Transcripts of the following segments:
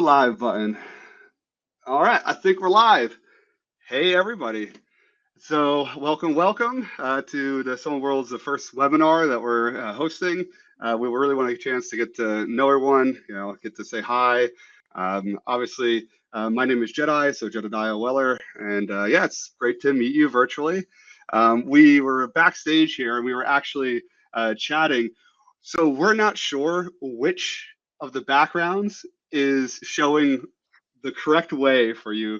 live button. All right, I think we're live. Hey, everybody. So welcome to the Soma World's the first webinar that we're hosting. We really want a chance to get to know everyone, get to say hi. Obviously, my name is Jedi, so Jedediah Weller, and yeah, it's great to meet you virtually. We were backstage here, and we were actually chatting. So we're not sure which of the backgrounds is showing the correct way for you.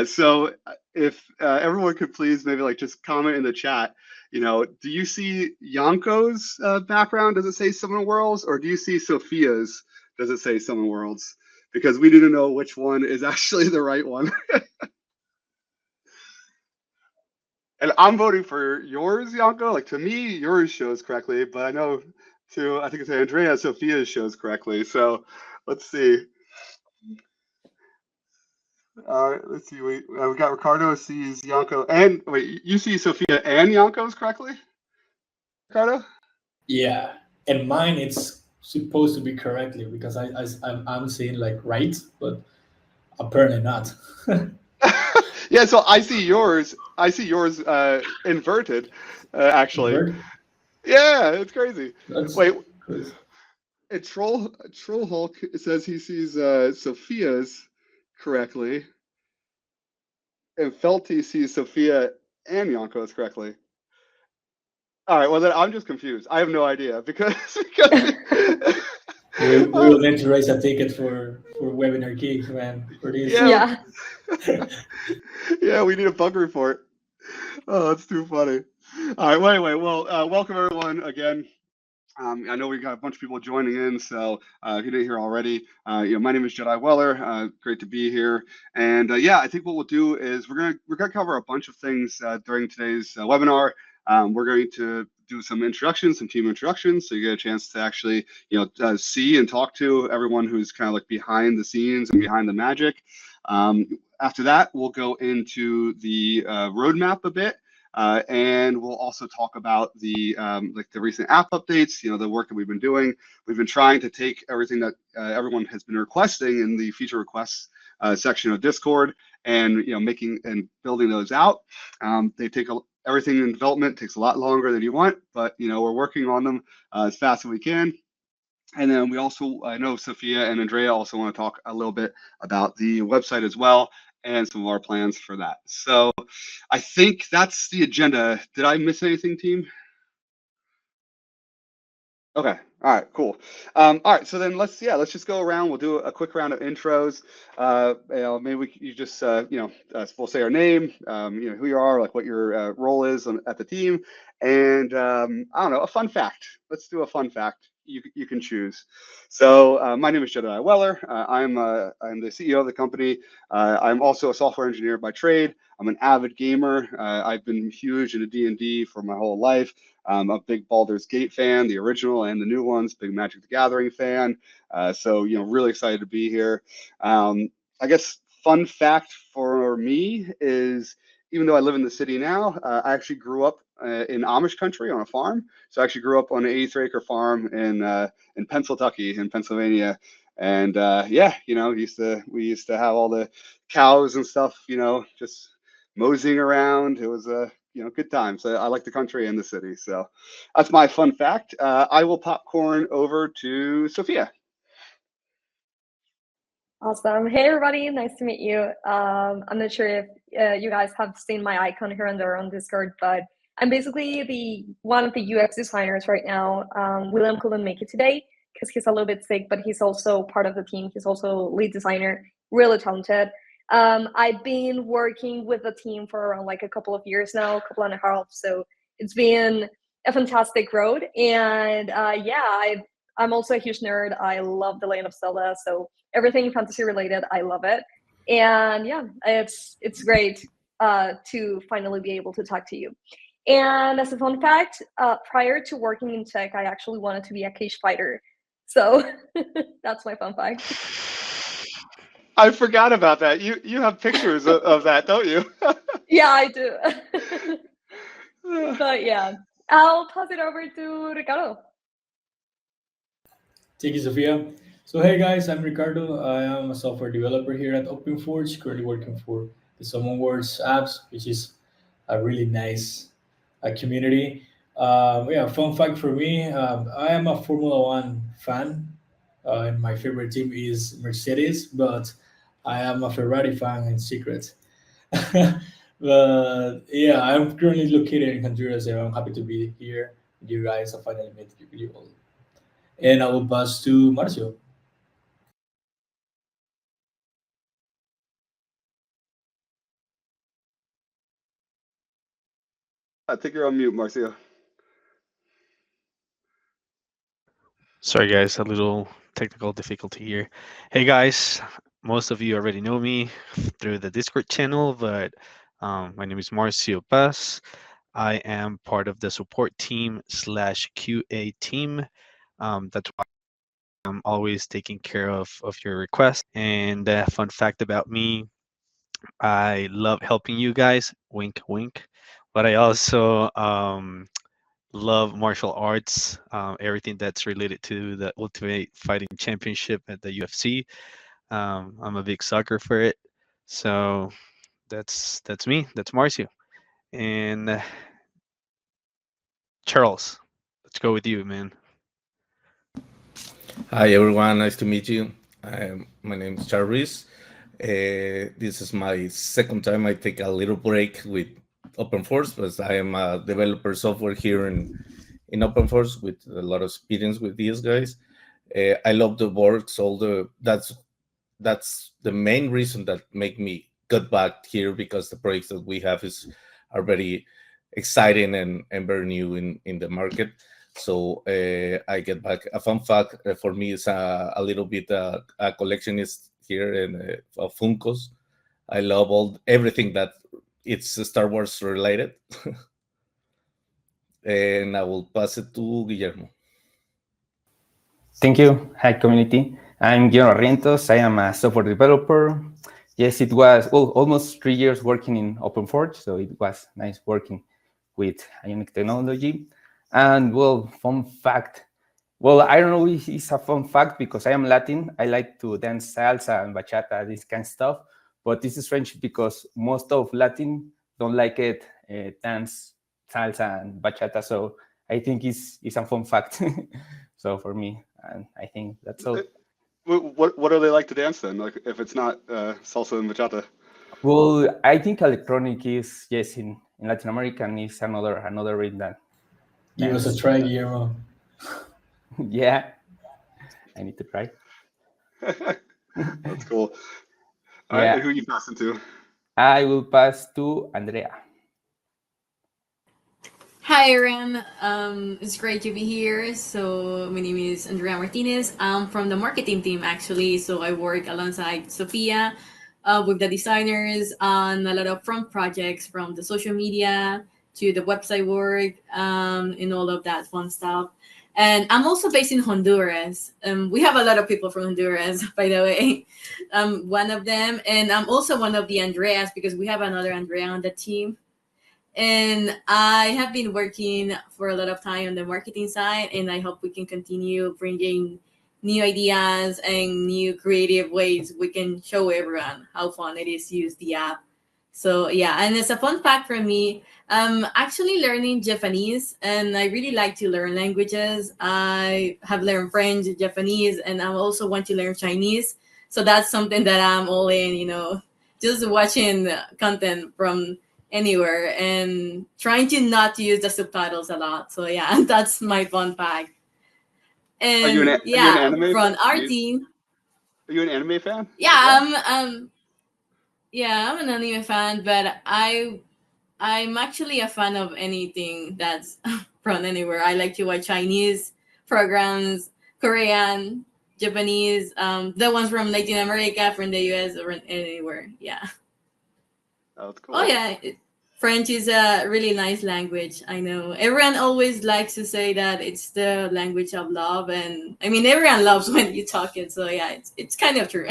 So if everyone could please maybe just comment in the chat, do you see Yanko's background? Does it say Summoner Worlds, or do you see Sophia's? Does it say Summoner Worlds? Because we need to know which one is actually the right one. And I'm voting for yours, Yanko. To me, yours shows correctly, but I know I think it's Andrea, Sophia's shows correctly. So let's see. All right, let's see. We got Ricardo sees Yanko, and wait, you see Sophia and Yanko's correctly, Ricardo? Yeah, and mine it's supposed to be correctly because I'm saying right, but apparently not. Yeah, so I see yours. Inverted, actually. Inverted? Yeah, it's crazy. That's Wait, crazy. Troll Hulk says he sees Sophia's correctly, and Felty sees Sophia and Yanko's correctly. All right, well then I'm just confused. I have no idea because we will need to raise a ticket for webinar geeks, man. For this. Yeah. Yeah, we need a bug report. Oh, that's too funny. All right, wait. Well, welcome everyone again. I know we got a bunch of people joining in, so if you didn't hear already, my name is Jedi Weller. Great to be here, and yeah, I think what we'll do is we're gonna cover a bunch of things during today's webinar. We're going to do some introductions, some team introductions, so you get a chance to actually, see and talk to everyone who's kind of behind the scenes and behind the magic. After that, we'll go into the roadmap a bit. And we'll also talk about the recent app updates, the work that we've been doing. We've been trying to take everything that everyone has been requesting in the feature requests section of Discord and making and building those out. They take everything in development takes a lot longer than you want, but we're working on them as fast as we can. And then we also, I know Sophia and Andrea also want to talk a little bit about the website as well and some of our plans for that. So I think that's the agenda. Did I miss anything, team? Okay. All right, cool. All right, so then let's just go around. We'll do a quick round of intros. Maybe you just we'll say our name, who you are, what your role is at the team, and I don't know, a fun fact. Let's do a fun fact. You can choose. So my name is Jedediah Weller. I'm the CEO of the company. I'm also a software engineer by trade. I'm an avid gamer. I've been huge into D&D for my whole life. I'm a big Baldur's Gate fan, the original and the new ones. Big Magic the Gathering fan. So really excited to be here. I guess fun fact for me is, even though I live in the city now, I actually grew up in Amish country on a farm. So I actually grew up on an 83-acre farm in Pennsylvania. And yeah, we used to have all the cows and stuff, just moseying around. It was a good time. So I like the country and the city. So that's my fun fact. I will popcorn over to Sophia. Awesome. Hey, everybody. Nice to meet you. I'm not sure if you guys have seen my icon here and there on Discord, but I'm basically one of the UX designers right now. William couldn't make it today because he's a little bit sick, but he's also part of the team. He's also lead designer, really talented. I've been working with the team for around a couple of years now, a couple and a half. So it's been a fantastic road. And yeah, I'm also a huge nerd. I love The Legend of Zelda. So everything fantasy related, I love it. And yeah, it's great to finally be able to talk to you. And as a fun fact, prior to working in tech, I actually wanted to be a cage fighter. So that's my fun fact. I forgot about that. You have pictures of that, don't you? Yeah, I do. But yeah, I'll pass it over to Ricardo. Thank you, Sophia. So hey guys, I'm Ricardo. I am a software developer here at OpenForge, currently working for the Summon Words apps, which is a really nice community. Yeah, fun fact for me, I am a Formula One fan, and my favorite team is Mercedes, but I am a Ferrari fan in secret. But yeah, I'm currently located in Honduras, and I'm happy to be here with you guys. I finally met with you all. And I will pass to Marcio. I think you're on mute, Marcia. Sorry, guys, a little technical difficulty here. Hey, guys, most of you already know me through the Discord channel, but my name is Marcio Paz. I am part of the support team slash QA team. That's why I'm always taking care of your requests. And fun fact about me, I love helping you guys. Wink, wink. But I also love martial arts, everything that's related to the Ultimate Fighting Championship at the UFC. I'm a big sucker for it. So that's me. That's Marcio. And Charles, let's go with you, man. Hi everyone, nice to meet you. My name is Charles. This is my second time I take a little break with OpenForce, because I am a developer software here in OpenForce with a lot of experience with these guys. I love the works, that's the main reason that make me get back here, because the projects that we have are very exciting and very new in the market. So I get back. A fun fact for me is a little bit a collectionist here of Funkos. I love everything that it's Star Wars related. And I will pass it to Guillermo. Thank you. Hi, community. I'm Guillermo Rientos. I am a software developer. Yes, it was almost 3 years working in OpenForge, so it was nice working with Ionic technology. And fun fact. I don't know if it's a fun fact because I am Latin. I like to dance salsa and bachata, this kind of stuff. But this is strange because most of Latin don't like it, dance salsa and bachata. So I think it's a fun fact. So for me, and I think that's all. What do they like to dance then? Like if it's not salsa and bachata? Well, I think electronic is, yes, in Latin American is another rhythm than Give us a try, Guillermo. yeah, I need to try. That's cool. All Yeah. right, who are you passing to? I will pass to Andrea. Hi, everyone. It's great to be here. So my name is Andrea Martinez. I'm from the marketing team, actually. So I work alongside Sophia with the designers on a lot of front projects, from the social media to the website work, and all of that fun stuff. And I'm also based in Honduras. We have a lot of people from Honduras, by the way. I'm one of them. And I'm also one of the Andreas, because we have another Andrea on the team. And I have been working for a lot of time on the marketing side, and I hope we can continue bringing new ideas and new creative ways we can show everyone how fun it is to use the app. So yeah, and it's a fun fact for me. I'm actually learning Japanese, and I really like to learn languages. I have learned French, Japanese, and I also want to learn Chinese. So that's something that I'm all in, just watching content from anywhere and trying to not use the subtitles a lot. So yeah, that's my fun fact. And Are you an anime from fan? our team. Are you an anime fan? Yeah, I'm an anime fan, but I'm actually a fan of anything that's from anywhere. I like to watch Chinese programs, Korean, Japanese, the ones from Latin America, from the US, or anywhere. Yeah. Oh, that's cool. Oh yeah, French is a really nice language. I know everyone always likes to say that it's the language of love, and I mean everyone loves when you talk it. So yeah, it's kind of true.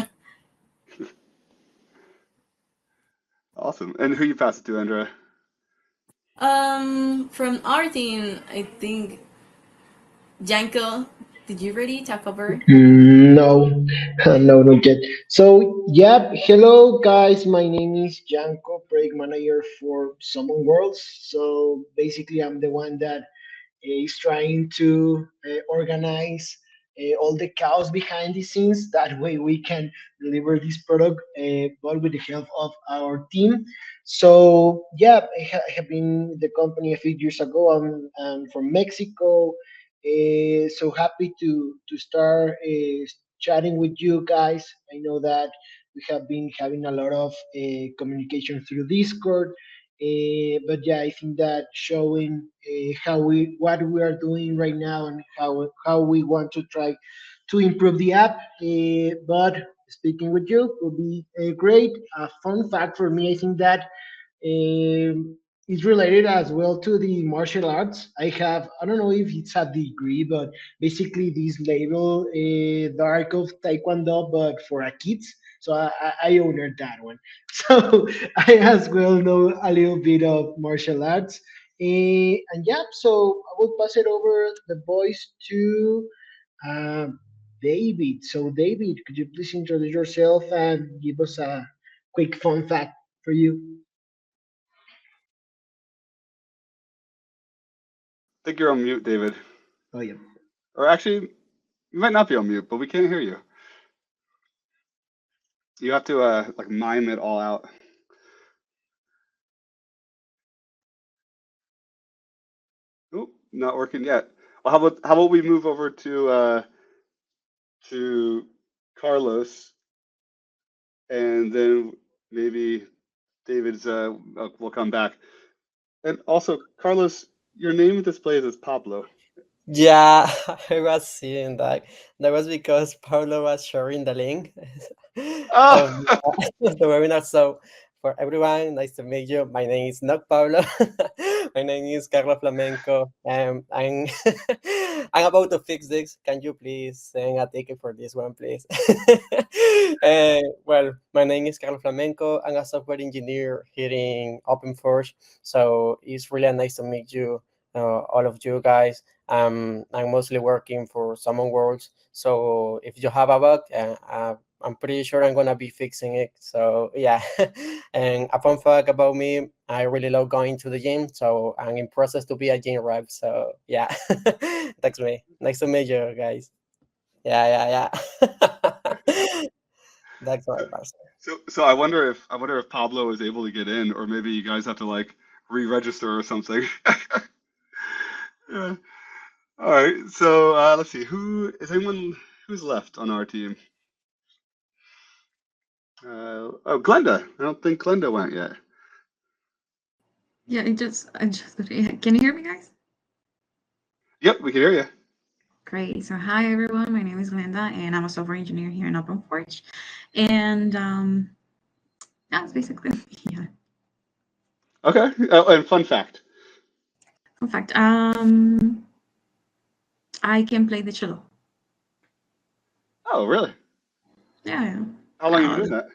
Awesome. And who you pass it to, Andrea? From our team, I think Janko. Did you ready to cover? No, no, not yet. So, yep. Hello, guys. My name is Janko, project manager for Summon Worlds. So basically, I'm the one that is trying to organize all the chaos behind the scenes. That way, we can deliver this product, but with the help of our team. So, yeah, I have been in the company a few years ago. I'm from Mexico. So happy to start chatting with you guys. I know that we have been having a lot of communication through Discord. But yeah, I think that showing how we what we are doing right now and how we want to try to improve the app. But speaking with you will be great. A fun fact for me, I think that is related as well to the martial arts. I don't know if it's a degree, but basically this label, Dark of Taekwondo, but for a kids. So I owner that one. So I as well know a little bit of martial arts. And yeah, so I will pass it over the voice to uh, David. So David, could you please introduce yourself and give us a quick fun fact for you? I think you're on mute, David. Oh yeah. Or actually, you might not be on mute, but we can't hear you. You have to like mime it all out. Oop, not working yet. Well, how about we move over to Carlos, and then maybe David's will come back. And also, Carlos, your name displays as Pablo. Yeah, I was seeing that. That was because Paulo was sharing the link of Oh, the webinar. So, for everyone, nice to meet you. My name is not Paulo. My name is Carlos Flamenco. I'm I'm about to fix this. Can you please send a ticket for this one, please? Well, my name is Carlos Flamenco. I'm a software engineer here in OpenForge. So it's really nice to meet you, all of you guys. I'm mostly working for Summon Worlds. So if you have a bug, I'm pretty sure I'm gonna be fixing it. So yeah. And a fun fact about me, I really love going to the gym. So I'm in process to be a gym rep. So yeah, that's me. Nice to meet you guys. Yeah. That's my person. so I wonder if Pablo is able to get in, or maybe you guys have to like re-register or something. Yeah. All right. So let's see. Who's left on our team? Oh, Glenda. I don't think Glenda went yet. Yeah, I just can you hear me, guys? Yep, we can hear you. Great. So hi everyone, my name is Glenda and I'm a software engineer here in OpenForge. And that's basically yeah. Okay. Oh, and fun fact. In fact, I can play the cello. Oh, really? Yeah. How long have you been doing that?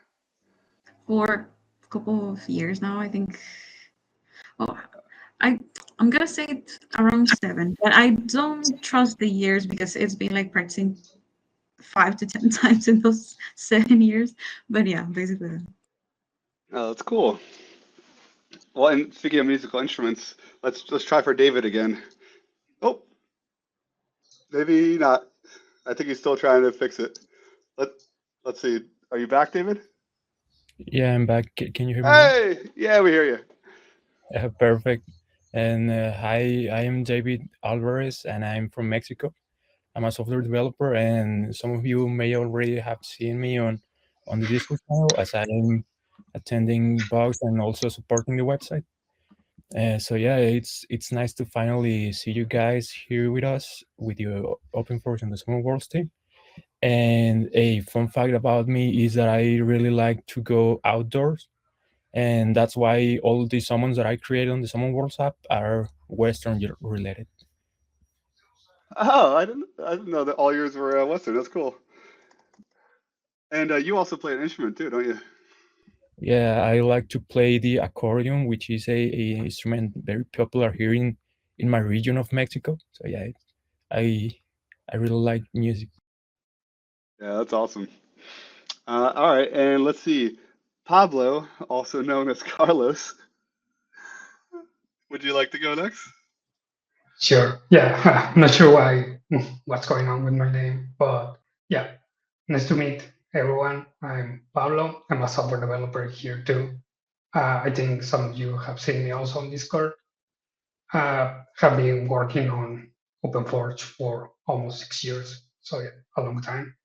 For a couple of years now, I think. Oh, I'm gonna say it around 7, but I don't trust the years because it's been like practicing 5 to 10 times in those 7 years. But yeah, basically. Oh, that's cool. Well, and speaking of musical instruments, let's try for David again. Oh, maybe not. I think he's still trying to fix it. Let Let's see. Are you back, David? Yeah, I'm back. Can you hear me now? Hey, yeah, we hear you. Perfect. And hi, I am David Alvarez, and I'm from Mexico. I'm a software developer, and some of you may already have seen me on the Discord channel as I'm attending bugs and also supporting the website. So yeah, it's nice to finally see you guys here with us with your OpenForge and the Summer Worlds team. And a fun fact about me is that I really like to go outdoors, and that's why all the summons that I create on the Summon Worlds app are Western related. Oh, I didn't know that all yours were Western. That's cool. And you also play an instrument too, don't you? Yeah, I like to play the accordion, which is a instrument very popular here in my region of Mexico. So yeah, I I really like music. Yeah, that's awesome. All right, and let's see. Pablo, also known as Carlos, would you like to go next? Sure. Yeah. I'm not sure what's going on with my name, but yeah. Nice to meet everyone. I'm Pablo. I'm a software developer here too. I think some of you have seen me also on Discord. Have been working on OpenForge for almost 6 years, so yeah, a long time.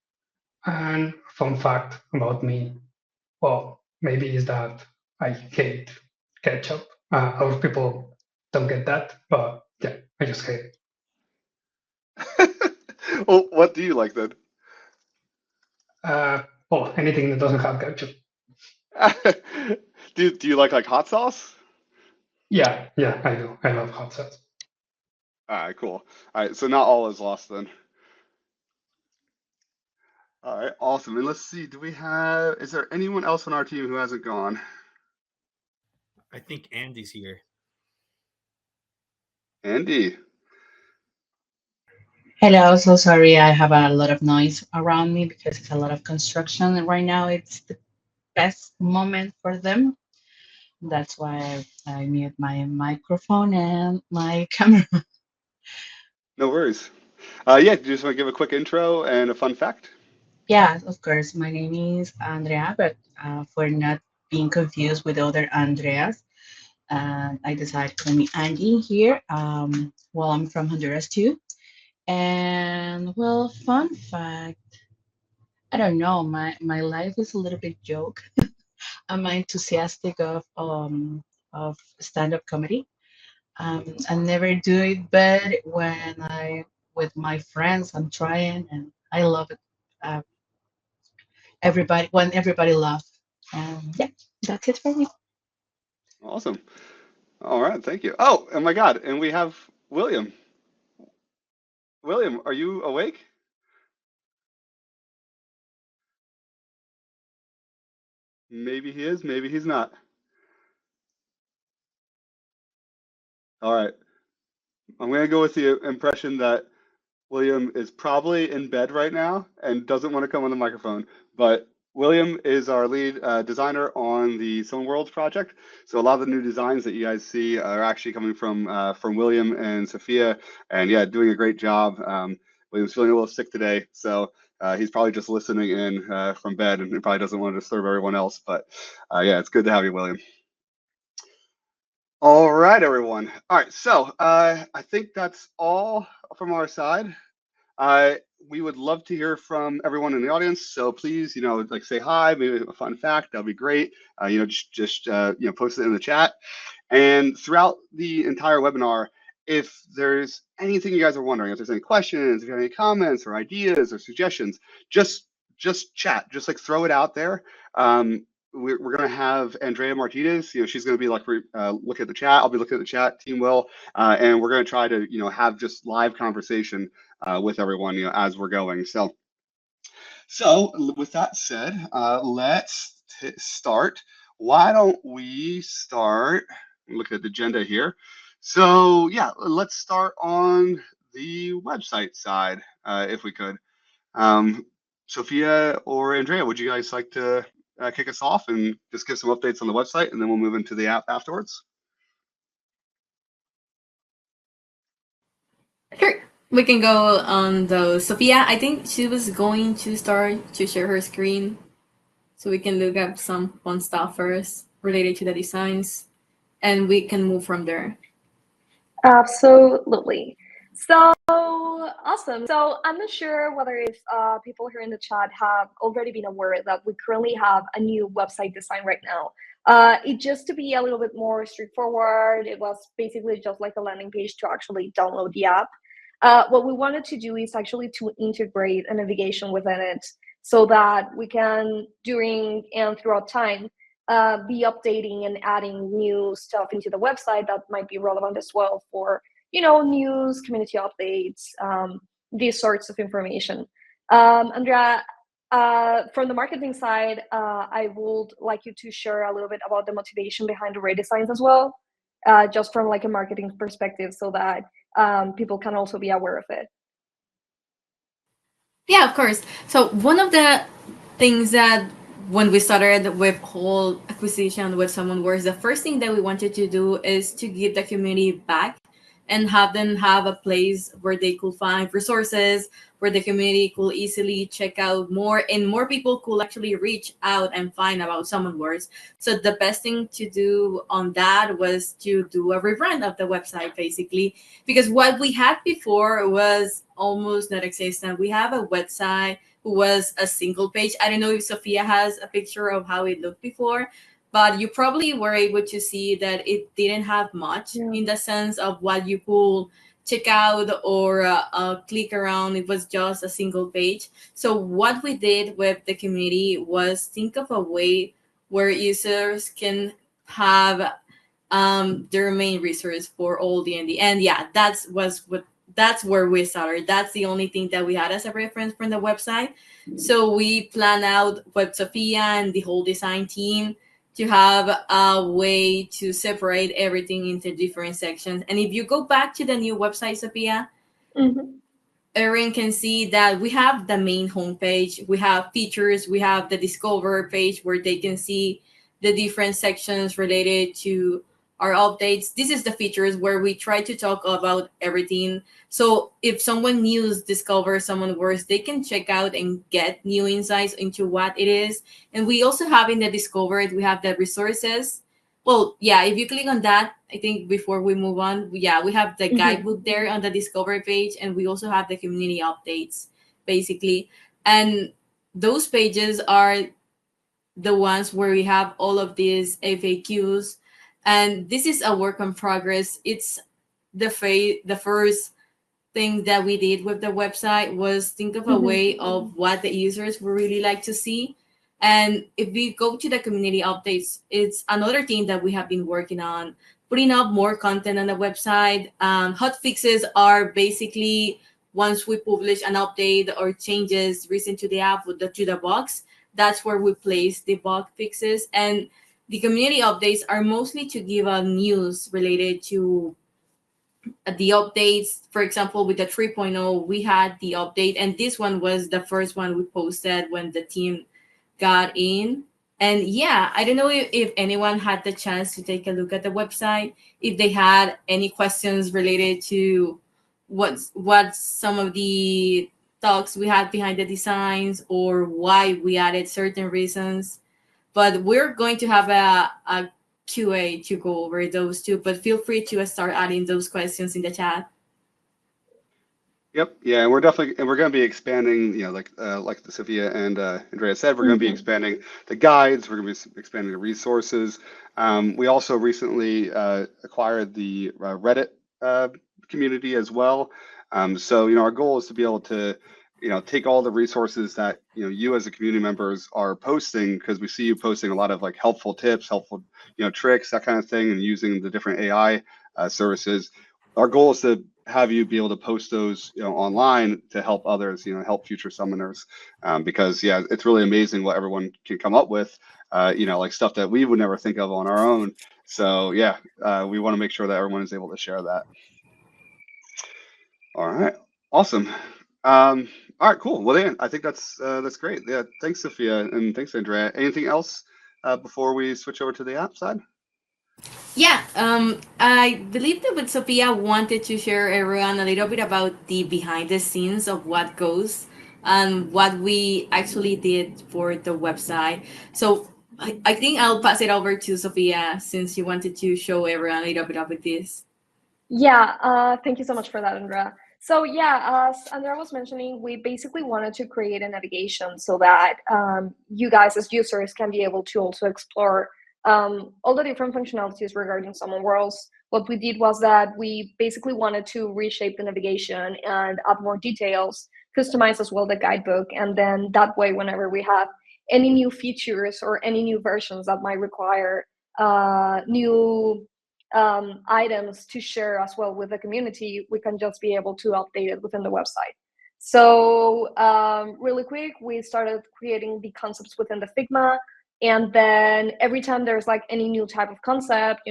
And fun fact about me, well, maybe is that I hate ketchup. A lot of people don't get that, but yeah, I just hate it. Well, what do you like then? Well, anything that doesn't have ketchup. Do you like hot sauce? Yeah, I do. I love hot sauce. All right, cool. All right, so not all is lost then. All right, awesome. And let's see, is there anyone else on our team who hasn't gone? I think Andy's here. Andy. Hello, so sorry I have a lot of noise around me because it's a lot of construction and right now. It's the best moment for them. That's why I mute my microphone and my camera. No worries. Yeah, do you just want to give a quick intro and a fun fact? Yeah, of course. My name is Andrea, but for not being confused with other Andreas, I decided to call me Angie here. Well, I'm from Honduras too. And well, fun fact, I don't know, my life is a little bit joke. I'm enthusiastic of stand-up comedy. I never do it, but when I with my friends, I'm trying, and I love it. Uh, everybody laughs, and yeah, that's it for me. Awesome. All right, thank you. Oh my God, and we have William. William, are you awake? Maybe he is, maybe he's not. All right, I'm gonna go with the impression that William is probably in bed right now and doesn't want to come on the microphone. But William is our lead designer on the Some Worlds project. So a lot of the new designs that you guys see are actually coming from William and Sophia, and yeah, doing a great job. William's feeling a little sick today, so he's probably just listening in from bed, and he probably doesn't want to disturb everyone else. But yeah, it's good to have you, William. All right, everyone. All right, so I think that's all from our side. We would love to hear from everyone in the audience. So please, like say hi, maybe a fun fact, that'd be great. Just post it in the chat. And throughout the entire webinar, if there's anything you guys are wondering, if there's any questions, if you have any comments or ideas or suggestions, just chat, just like throw it out there. We're going to have Andrea Martinez, she's going to be like look at the chat. I'll be looking at the chat, team will, and we're going to try to, have just live conversation with everyone, as we're going. So with that said, let's start. Why don't we start? Look at the agenda here. So yeah, let's start on the website side, if we could. Sophia or Andrea, would you guys like to kick us off and just give some updates on the website, and then we'll move into the app afterwards? Sure. We can go on the Sophia. I think she was going to start to share her screen so we can look up some fun stuff first related to the designs and we can move from there. Absolutely. So awesome. So I'm not sure whether if people here in the chat have already been aware that we currently have a new website design right now. It just to be a little bit more straightforward. It was basically just like a landing page to actually download the app. What we wanted to do is actually to integrate a navigation within it so that we can, during and throughout time, be updating and adding new stuff into the website that might be relevant as well for, news, community updates, these sorts of information. Andrea, from the marketing side, I would like you to share a little bit about the motivation behind the redesigns as well, just from like a marketing perspective so that people can also be aware of it. Yeah, of course. So one of the things that when we started with whole acquisition with someone worse, the first thing that we wanted to do is to give the community back and have them have a place where they could find resources, where the community could easily check out more, and more people could actually reach out and find about someone worse. So the best thing to do on that was to do a rebrand of the website, basically, because what we had before was almost not existent. We have a website who was a single page. I don't know if Sophia has a picture of how it looked before, but you probably were able to see that it didn't have much in the sense of what you could check out or click around. It was just a single page. So what we did with the community was think of a way where users can have their main resource for all D&D. And yeah, that's where we started. That's the only thing that we had as a reference from the website. So we plan out with Sophia and the whole design team to have a way to separate everything into different sections. And if you go back to the new website, Sophia, everyone can see that we have the main homepage, we have features, we have the Discover page where they can see the different sections related to our updates. This is the features where we try to talk about everything. So if someone new discovers someone worse, they can check out and get new insights into what it is. And we also have in the Discovered, we have the resources. Well, yeah, if you click on that, I think before we move on, yeah, we have the guidebook there on the Discover page, and we also have the community updates, basically. And those pages are the ones where we have all of these FAQs, and this is a work in progress. It's the first thing that we did with the website was think of a way of what the users would really like to see. And if we go to the community updates, it's another thing that we have been working on, putting up more content on the website. Hot fixes are basically once we publish an update or changes recent to the app to the box, that's where we place the bug fixes. And the community updates are mostly to give news related to the updates. For example, with the 3.0, we had the update, and this one was the first one we posted when the team got in. And yeah, I don't know if anyone had the chance to take a look at the website, if they had any questions related to what some of the talks we had behind the designs or why we added certain reasons. But we're going to have a QA to go over those too. But feel free to start adding those questions in the chat. Yep. Yeah, and we're going to be expanding. Like Sophia and Andrea said, we're going to be expanding the guides. We're going to be expanding the resources. We also recently acquired the Reddit community as well. So our goal is to be able to take all the resources that you as a community members are posting, because we see you posting a lot of like helpful tips, helpful tricks, that kind of thing, and using the different AI services. Our goal is to have you be able to post those online to help others, help future summoners, because yeah, it's really amazing what everyone can come up with, like stuff that we would never think of on our own. So yeah, we want to make sure that everyone is able to share that. All right, awesome. All right, cool. Well, then I think that's great. Yeah, thanks, Sophia, and thanks, Andrea. Anything else before we switch over to the app side? Yeah, I believe that with Sophia wanted to share everyone a little bit about the behind the scenes of what goes and what we actually did for the website. So I think I'll pass it over to Sophia since you wanted to show everyone a little bit about this. Yeah, thank you so much for that, Andrea. So yeah, as Andrea was mentioning, we basically wanted to create a navigation so that you guys as users can be able to also explore all the different functionalities regarding Summon Worlds. What we did was that we basically wanted to reshape the navigation and add more details, customize as well the guidebook, and then that way, whenever we have any new features or any new versions that might require new items to share as well with the community, we can just be able to update it within the website. So really quick, we started creating the concepts within the Figma, and then every time there's like any new type of concept,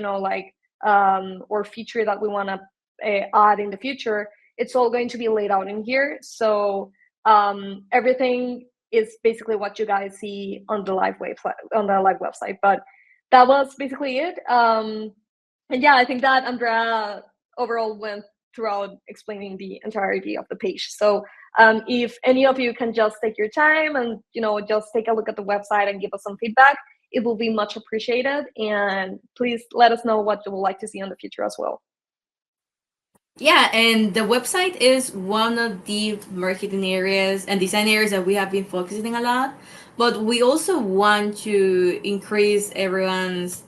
or feature that we want to add in the future, it's all going to be laid out in here. So everything is basically what you guys see on the live website. But that was basically it. And yeah, I think that Andrea overall went throughout explaining the entirety of the page. So if any of you can just take your time and just take a look at the website and give us some feedback, it will be much appreciated. And please let us know what you would like to see in the future as well. Yeah, and the website is one of the marketing areas and design areas that we have been focusing a lot. But we also want to increase everyone's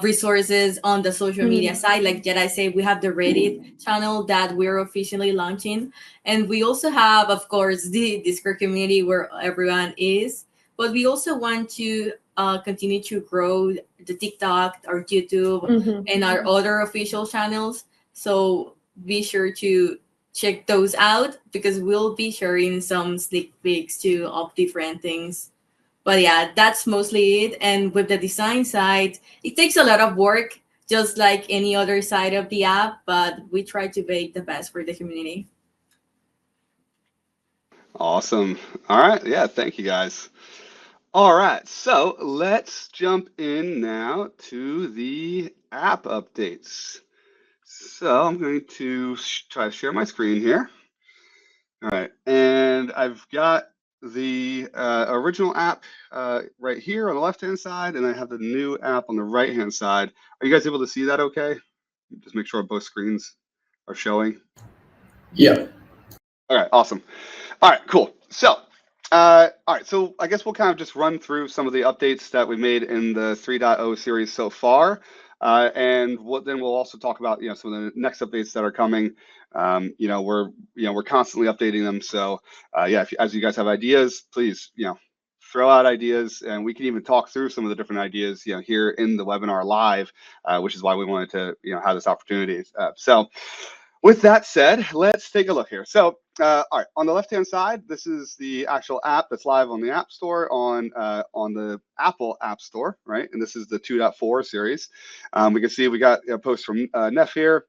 resources on the social media side. Like Jedi said, we have the Reddit channel that we're officially launching. And we also have, of course, the Discord community where everyone is. But we also want to continue to grow the TikTok, our YouTube, and our other official channels. So be sure to check those out because we'll be sharing some sneak peeks too of different things. But yeah, that's mostly it. And with the design side, it takes a lot of work, just like any other side of the app, but we try to make the best for the community. Awesome. All right. Yeah, thank you guys. All right, so let's jump in now to the app updates. So I'm going to try to share my screen here. All right, and I've got the original app right here on the left-hand side, and I have the new app on the right-hand side. Are you guys able to see that okay? Just make sure both screens are showing. Yeah. All right, awesome. All right, cool. So, all right, so I guess we'll kind of just run through some of the updates that we made in the 3.0 series so far. And then we'll also talk about some of the next updates that are coming. We're constantly updating them. So yeah, as you guys have ideas, please throw out ideas, and we can even talk through some of the different ideas here in the webinar live, which is why we wanted to have this opportunity. So with that said, let's take a look here. So all right, on the left-hand side, this is the actual app that's live on the App Store on the Apple App Store, right? And this is the 2.4 series. We can see we got a post from Neff here,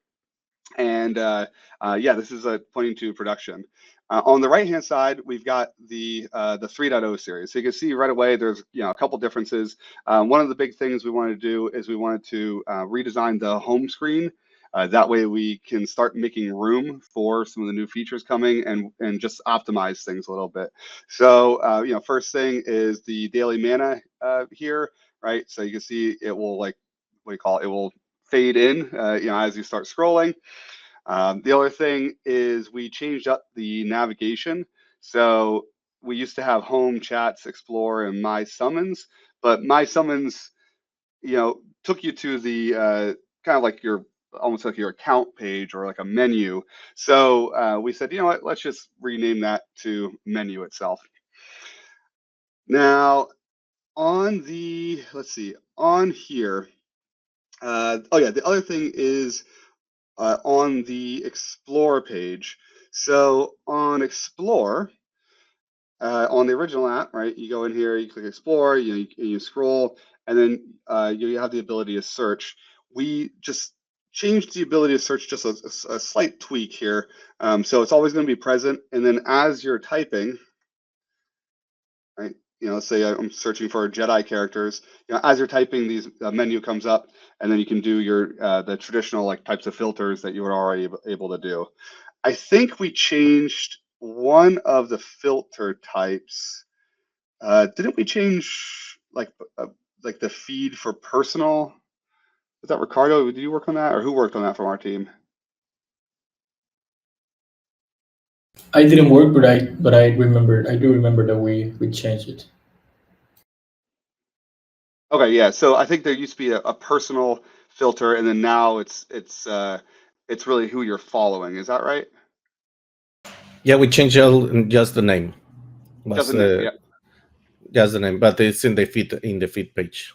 and yeah, this is pointing to production. On the right-hand side, we've got the 3.0 series. So you can see right away there's a couple differences. One of the big things we wanted to do is we wanted to redesign the home screen. That way we can start making room for some of the new features coming and just optimize things a little bit. So first thing is the daily mana here, right? So you can see it will it will fade in as you start scrolling. The other thing is we changed up the navigation. So we used to have home, chats, explore, and my summons, but my summons took you to the kind of like almost like your account page or like a menu. So we said, what, let's just rename that to menu itself. Now on the, let's see, on here, oh yeah, the other thing is on the Explore page. So on Explore, on the original app, right, you go in here, you click Explore, you scroll, and then you have the ability to search. We just changed the ability to search, just a slight tweak here. So it's always going to be present, and then as you're typing, right, let's say I'm searching for Jedi characters, as you're typing, these menu comes up, and then you can do your the traditional types of filters that you were already able to do. I think we changed one of the filter types. Didn't we change the feed for personal? Was that Ricardo? Did you work on that, or who worked on that from our team? I didn't work, but I remembered. I do remember that we changed it. Okay, yeah. So I think there used to be a personal filter, and then now it's really who you're following. Is that right? Yeah, we changed just the name. Just the name, yeah. Just the name, but it's in the feed page.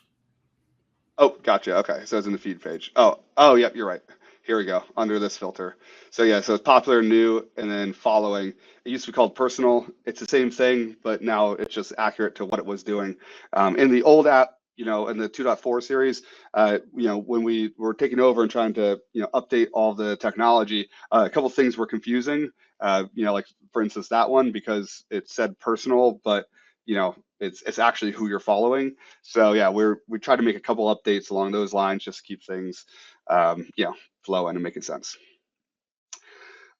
Oh, gotcha. Okay, so it's in the feed page. Oh, yep, you're right. Here we go, under this filter. So yeah, so it's popular, new, and then following. It used to be called personal. It's the same thing, but now it's just accurate to what it was doing. In the old app, in the 2.4 series, when we were taking over and trying to, update all the technology, a couple things were confusing. Like for instance, that one, because it said personal, but it's actually who you're following. So yeah, we try to make a couple updates along those lines, just to keep things, flowing and making sense.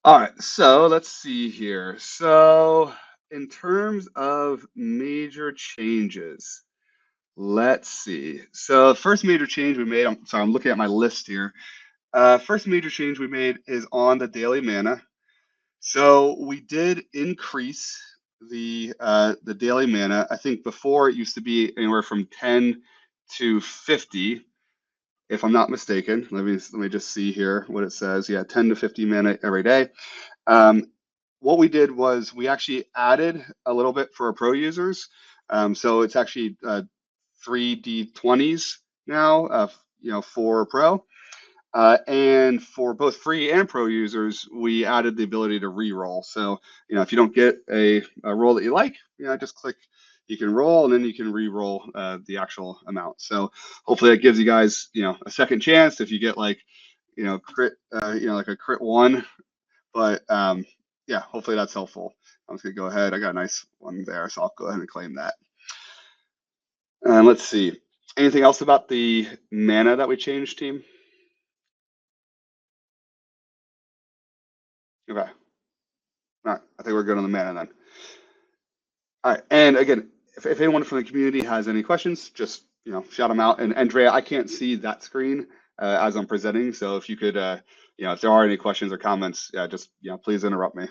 All right, so let's see here. So in terms of major changes, let's see. So first major change we made, I'm sorry, I'm looking at my list here. First major change we made is on the daily mana. So we did increase the daily mana. I think before it used to be anywhere from 10 to 50, if I'm not mistaken. Let me just see here what it says. Yeah, 10 to 50 mana every day. What we did was we actually added a little bit for our pro users. So it's actually 3D20s now, for pro. And for both free and pro users, we added the ability to re-roll. So, if you don't get a roll that you like, just click, you can roll, and then you can re-roll the actual amount. So hopefully that gives you guys, a second chance if you get like, crit, like a crit 1. But yeah, hopefully that's helpful. I'm just gonna go ahead. I got a nice one there, so I'll go ahead and claim that. And let's see. Anything else about the mana that we changed, team? Okay. All right. I think we're good on the mana then. All right. And again, if anyone from the community has any questions, just shout them out. And Andrea, I can't see that screen as I'm presenting, so if you could, if there are any questions or comments, just please interrupt me.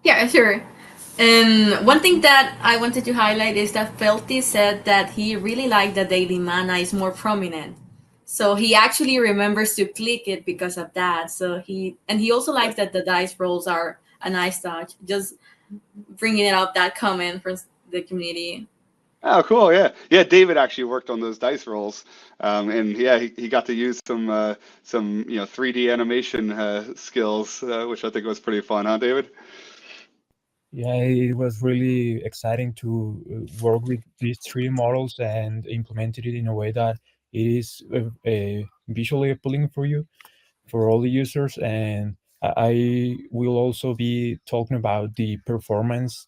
Yeah, sure. And one thing that I wanted to highlight is that Felty said that he really liked that daily mana is more prominent. So he actually remembers to click it because of that. So he also likes that the dice rolls are a nice touch. Just bringing it up, that comment from the community. Oh, cool. Yeah. Yeah. David actually worked on those dice rolls. And yeah, he got to use some 3D animation skills, which I think was pretty fun, huh, David? Yeah, it was really exciting to work with these 3D models and implemented it in a way that it is visually appealing for you, for all the users. And I will also be talking about the performance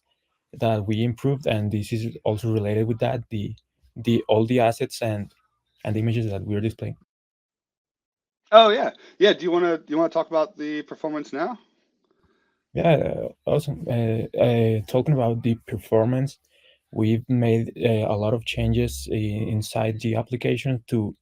that we improved, and this is also related with that, the all the assets and the images that we're displaying. Oh yeah. Yeah. Do you want to talk about the performance now? Yeah, awesome. Talking about the performance, we've made a lot of changes inside the application to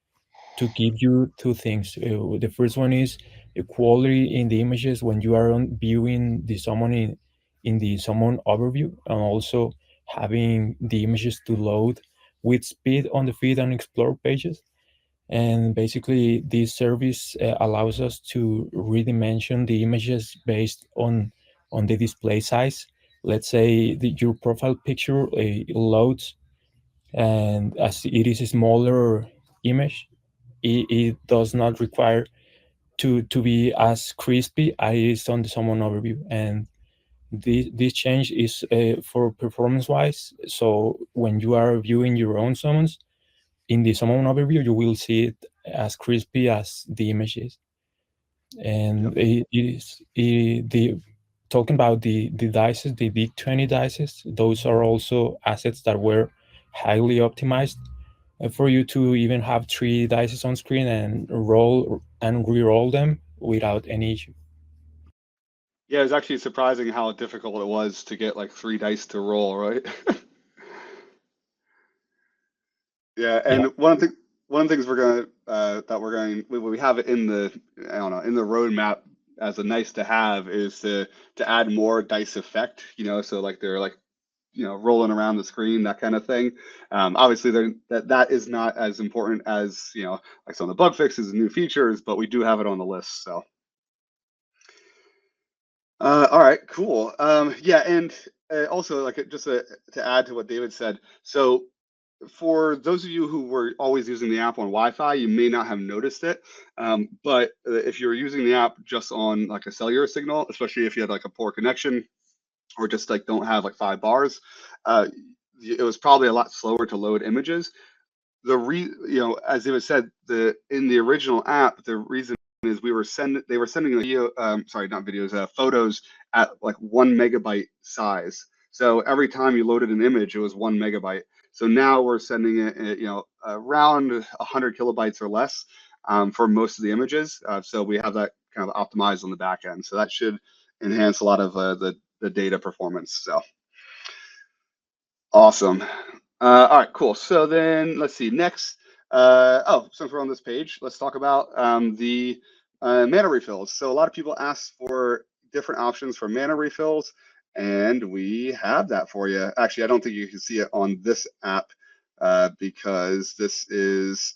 give you two things. The first one is the quality in the images when you are viewing the summon in the summon overview, and also having the images to load with speed on the feed and explore pages. And basically, this service allows us to redimension the images based on the display size. Let's say your profile picture loads, and as it is a smaller image, it does not require to be as crispy as it is on the summon overview. And this change is for performance wise. So when you are viewing your own summons in the summon overview, you will see it as crispy as the image is. And the talking about the dices, the D20 dices, those are also assets that were highly optimized for you to even have 3 dices on screen and roll and re-roll them without any issue. Yeah, it was actually surprising how difficult it was to get like 3 dice to roll, right? Yeah, and one of the things we have it in the, I don't know, in the roadmap as a nice to have is to add more dice effect, so like they're like rolling around the screen, that kind of thing. Obviously that is not as important as like some of the bug fixes and new features, but we do have it on the list. So all right, cool. Yeah, and also like just to add to what David said, so for those of you who were always using the app on Wi-Fi, you may not have noticed it. But if you're using the app just on like a cellular signal, especially if you had like a poor connection or just like don't have like 5 bars, it was probably a lot slower to load images. As it was said, in the original app, the reason is they were sending video, sorry, not videos, photos at like 1 MB size. So every time you loaded an image, it was 1 MB. So now we're sending it, around 100 kilobytes or less for most of the images. So we have that kind of optimized on the back end. So that should enhance a lot of the data performance. So awesome. All right, cool. So then let's see. Next, since we're on this page, let's talk about the mana refills. So a lot of people ask for different options for mana refills, and we have that for you. Actually, I don't think you can see it on this app because this is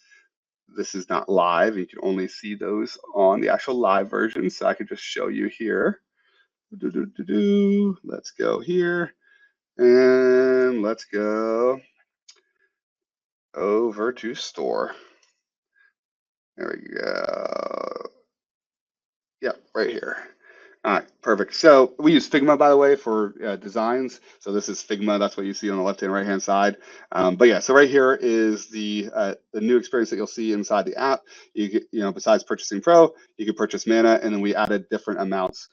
not live. You can only see those on the actual live version. So I could just show you here. Let's go here, and let's go over to store. There we go. Yep, right here. All right, perfect. So we use Figma, by the way, for designs. So this is Figma. That's what you see on the left and right hand side. But yeah, so right here is the new experience that you'll see inside the app. You get, besides purchasing Pro, you can purchase Mana, and then we added different amounts,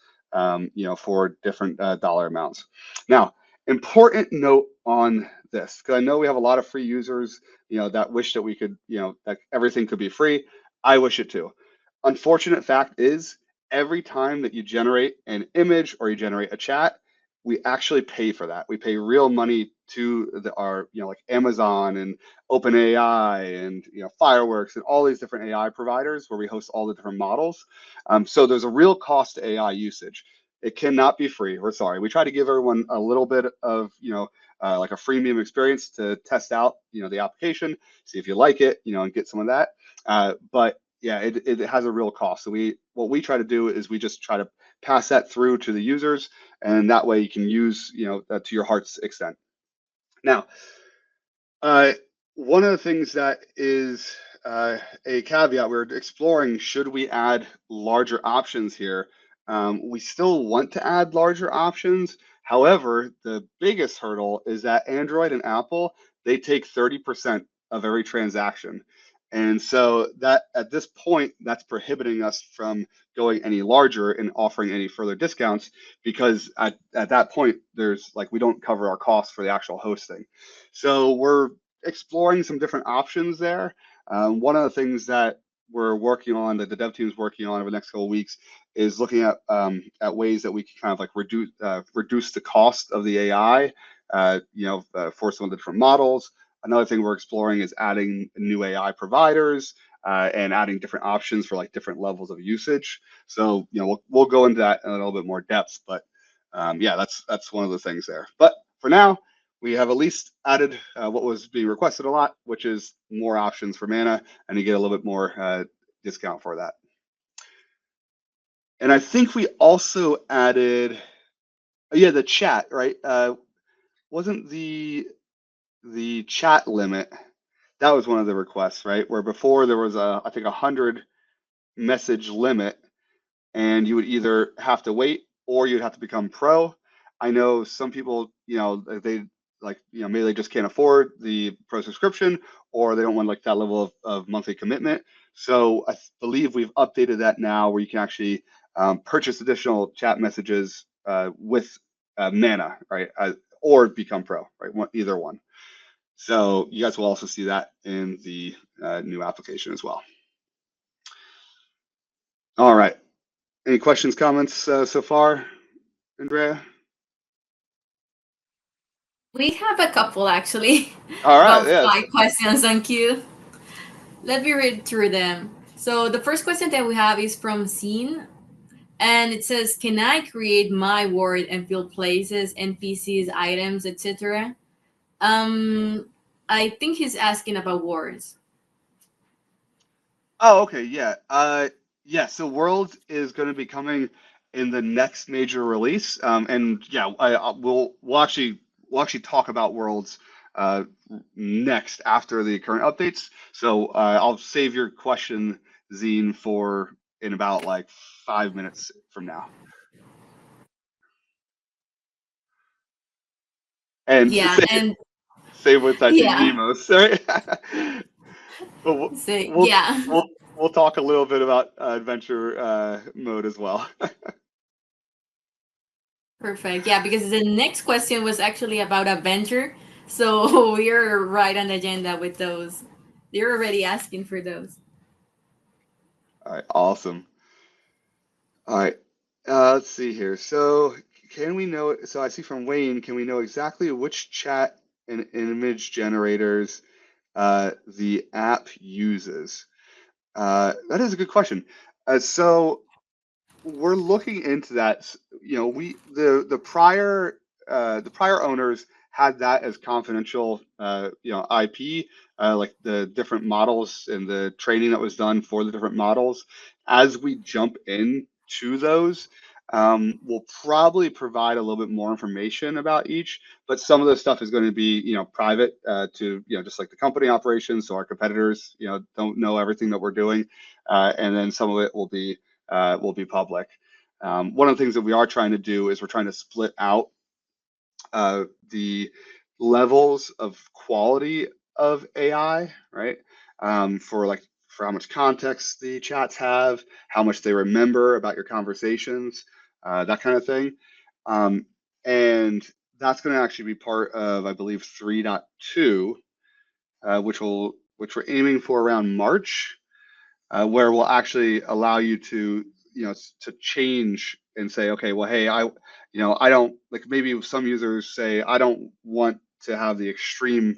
for different dollar amounts. Now, important note on this, because I know we have a lot of free users, that wish that we could, that everything could be free. I wish it too. Unfortunate fact is, every time that you generate an image or you generate a chat, we actually pay for that. We pay real money to our, like Amazon and OpenAI and Fireworks and all these different AI providers where we host all the different models. So there's a real cost to AI usage. It cannot be free. We're sorry. We try to give everyone a little bit of, like a freemium experience to test out, the application, see if you like it, and get some of that. But yeah, it has a real cost. So what we try to do is we just try to pass that through to the users, and that way you can use that to your heart's extent. Now, one of the things that is a caveat we're exploring, should we add larger options here? We still want to add larger options. However, the biggest hurdle is that Android and Apple, they take 30% of every transaction. And so that at this point, that's prohibiting us from going any larger and offering any further discounts, because at that point, there's like, we don't cover our costs for the actual hosting. So we're exploring some different options there. One of the things that we're working on, that the dev team is working on over the next couple of weeks, is looking at ways that we can kind of like reduce the cost of the AI, for some of the different models. Another thing we're exploring is adding new AI providers and adding different options for like different levels of usage. So we'll go into that in a little bit more depth, but yeah, that's one of the things there. But for now, we have at least added what was being requested a lot, which is more options for Mana, and you get a little bit more discount for that. And I think we also added, the chat, right? Wasn't the chat limit? That was one of the requests, right? Where before there was I think 100 message limit, and you would either have to wait or you'd have to become Pro. I know some people, they like, maybe they just can't afford the Pro subscription, or they don't want like that level of monthly commitment. So I believe we've updated that now, where you can actually purchase additional chat messages with Mana, right? Or become Pro, right? Either one. So you guys will also see that in the new application as well. All right. Any questions, comments so far, Andrea? We have a couple actually. All right. About 5 questions on queue. Let me read through them. So the first question that we have is from Scene, and it says, "Can I create my word and fill places, NPCs, items, etc.?" I think he's asking about words. Oh, okay. Yeah. Yeah. So Worlds is going to be coming in the next major release. And yeah, we'll actually talk about Worlds next after the current updates. So I'll save your question, Zine, for in about like 5 minutes from now. And Yeah, and Same with I think Yeah. Nemos, right? But So yeah. we'll talk a little bit about adventure mode as well. Perfect. Yeah, because the next question was actually about adventure. So we're right on the agenda with those. They're already asking for those. All right, awesome. All right, let's see here. So can we know? So I see from Wayne, can we know exactly which chat and image generators the app uses? That is a good question. So we're looking into that. You know, the prior owners had that as confidential, IP, like the different models and the training that was done for the different models. As we jump into those, we'll probably provide a little bit more information about each, but some of the stuff is going to be, private to, just like the company operations. So our competitors, don't know everything that we're doing, and then some of it will be public. One of the things that we are trying to do is we're trying to split out the levels of quality of AI, right? For how much context the chats have, how much they remember about your conversations, that kind of thing. And that's going to actually be part of, I believe, 3.2, which we're aiming for around March, where we'll actually allow you to, to change and say, okay, well, hey, I don't like, maybe some users say, I don't want to have the extreme,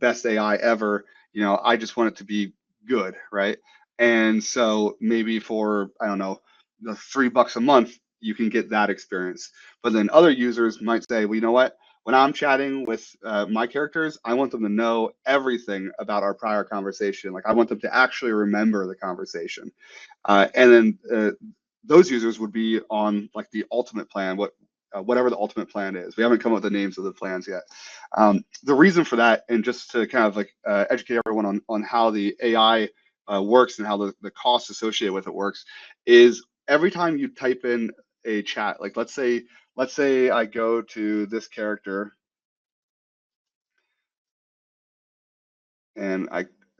best AI ever. I just want it to be good, right? And so maybe for, I don't know, the $3 a month, you can get that experience. But then other users might say, well, you know what? When I'm chatting with my characters, I want them to know everything about our prior conversation. Like I want them to actually remember the conversation. And then those users would be on like the ultimate plan, whatever the ultimate plan is. We haven't come up with the names of the plans yet. The reason for that, and just to kind of like educate everyone on how the AI works and how the costs associated with it works, is every time you type in a chat, like let's say I go to this character and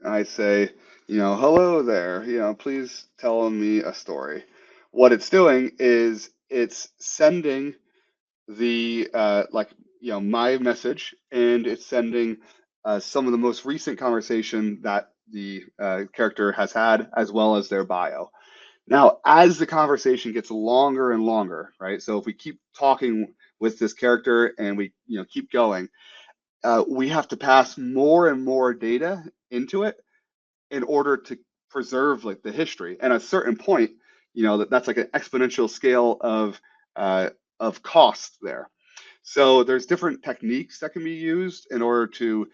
I say, hello there, please tell me a story. What it's doing is it's sending the my message, and it's sending some of the most recent conversation that the character has had, as well as their bio. Now, as the conversation gets longer and longer, right? So if we keep talking with this character and we keep going, we have to pass more and more data into it in order to preserve like the history. And at a certain point, that's like an exponential scale of cost there. So there's different techniques that can be used in order to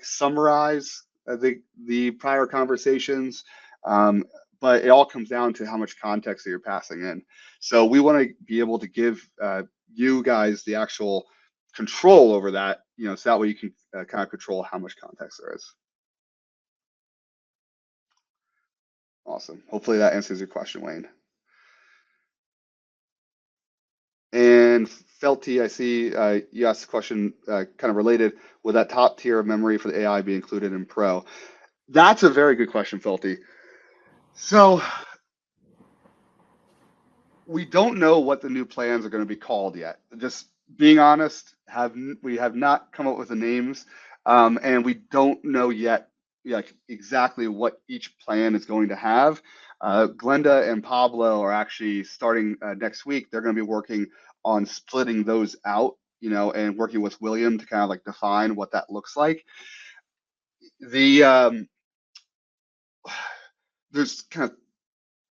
summarize the prior conversations. But it all comes down to how much context that you're passing in. So we want to be able to give you guys the actual control over that, so that way you can kind of control how much context there is. Awesome. Hopefully that answers your question, Wayne. And Felty, I see you asked a question kind of related. Would that top tier of memory for the AI be included in Pro? That's a very good question, Felty. So we don't know what the new plans are going to be called yet. Just being honest, we have not come up with the names, and we don't know yet like exactly what each plan is going to have. Glenda and Pablo are actually starting next week. They're going to be working on splitting those out, and working with William to kind of like define what that looks like. The there's kind of,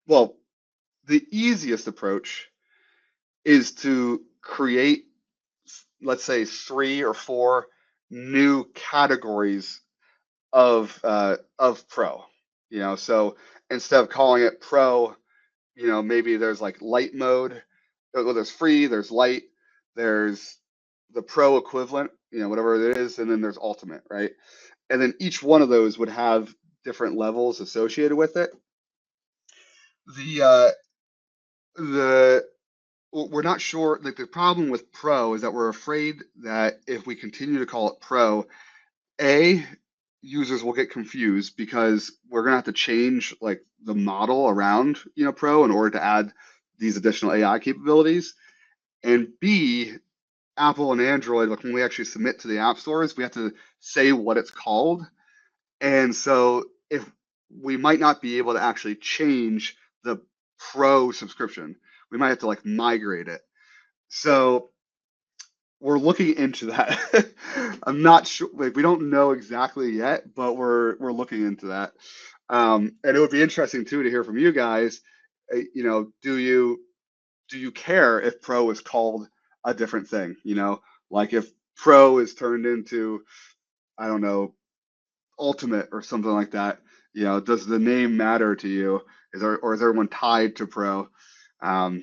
well, the easiest approach is to create, let's say, 3 or 4 new categories of Pro. So instead of calling it Pro, maybe there's like light mode. Well, there's free, there's light, there's the Pro equivalent, whatever it is, and then there's ultimate, right? And then each one of those would have different levels associated with it. The we're not sure. Like the problem with Pro is that we're afraid that if we continue to call it Pro, users will get confused because we're gonna have to change like the model around Pro in order to add these additional AI capabilities. And B, Apple and Android, like when we actually submit to the app stores, we have to say what it's called. And so if we might not be able to actually change the Pro subscription, we might have to like migrate it. So we're looking into that. I'm not sure, like we don't know exactly yet, but we're looking into that. And it would be interesting too to hear from you guys. Do you care if Pro is called a different thing? Like if Pro is turned into, I don't know, Ultimate or something like that. Does the name matter to you? Is everyone tied to Pro? But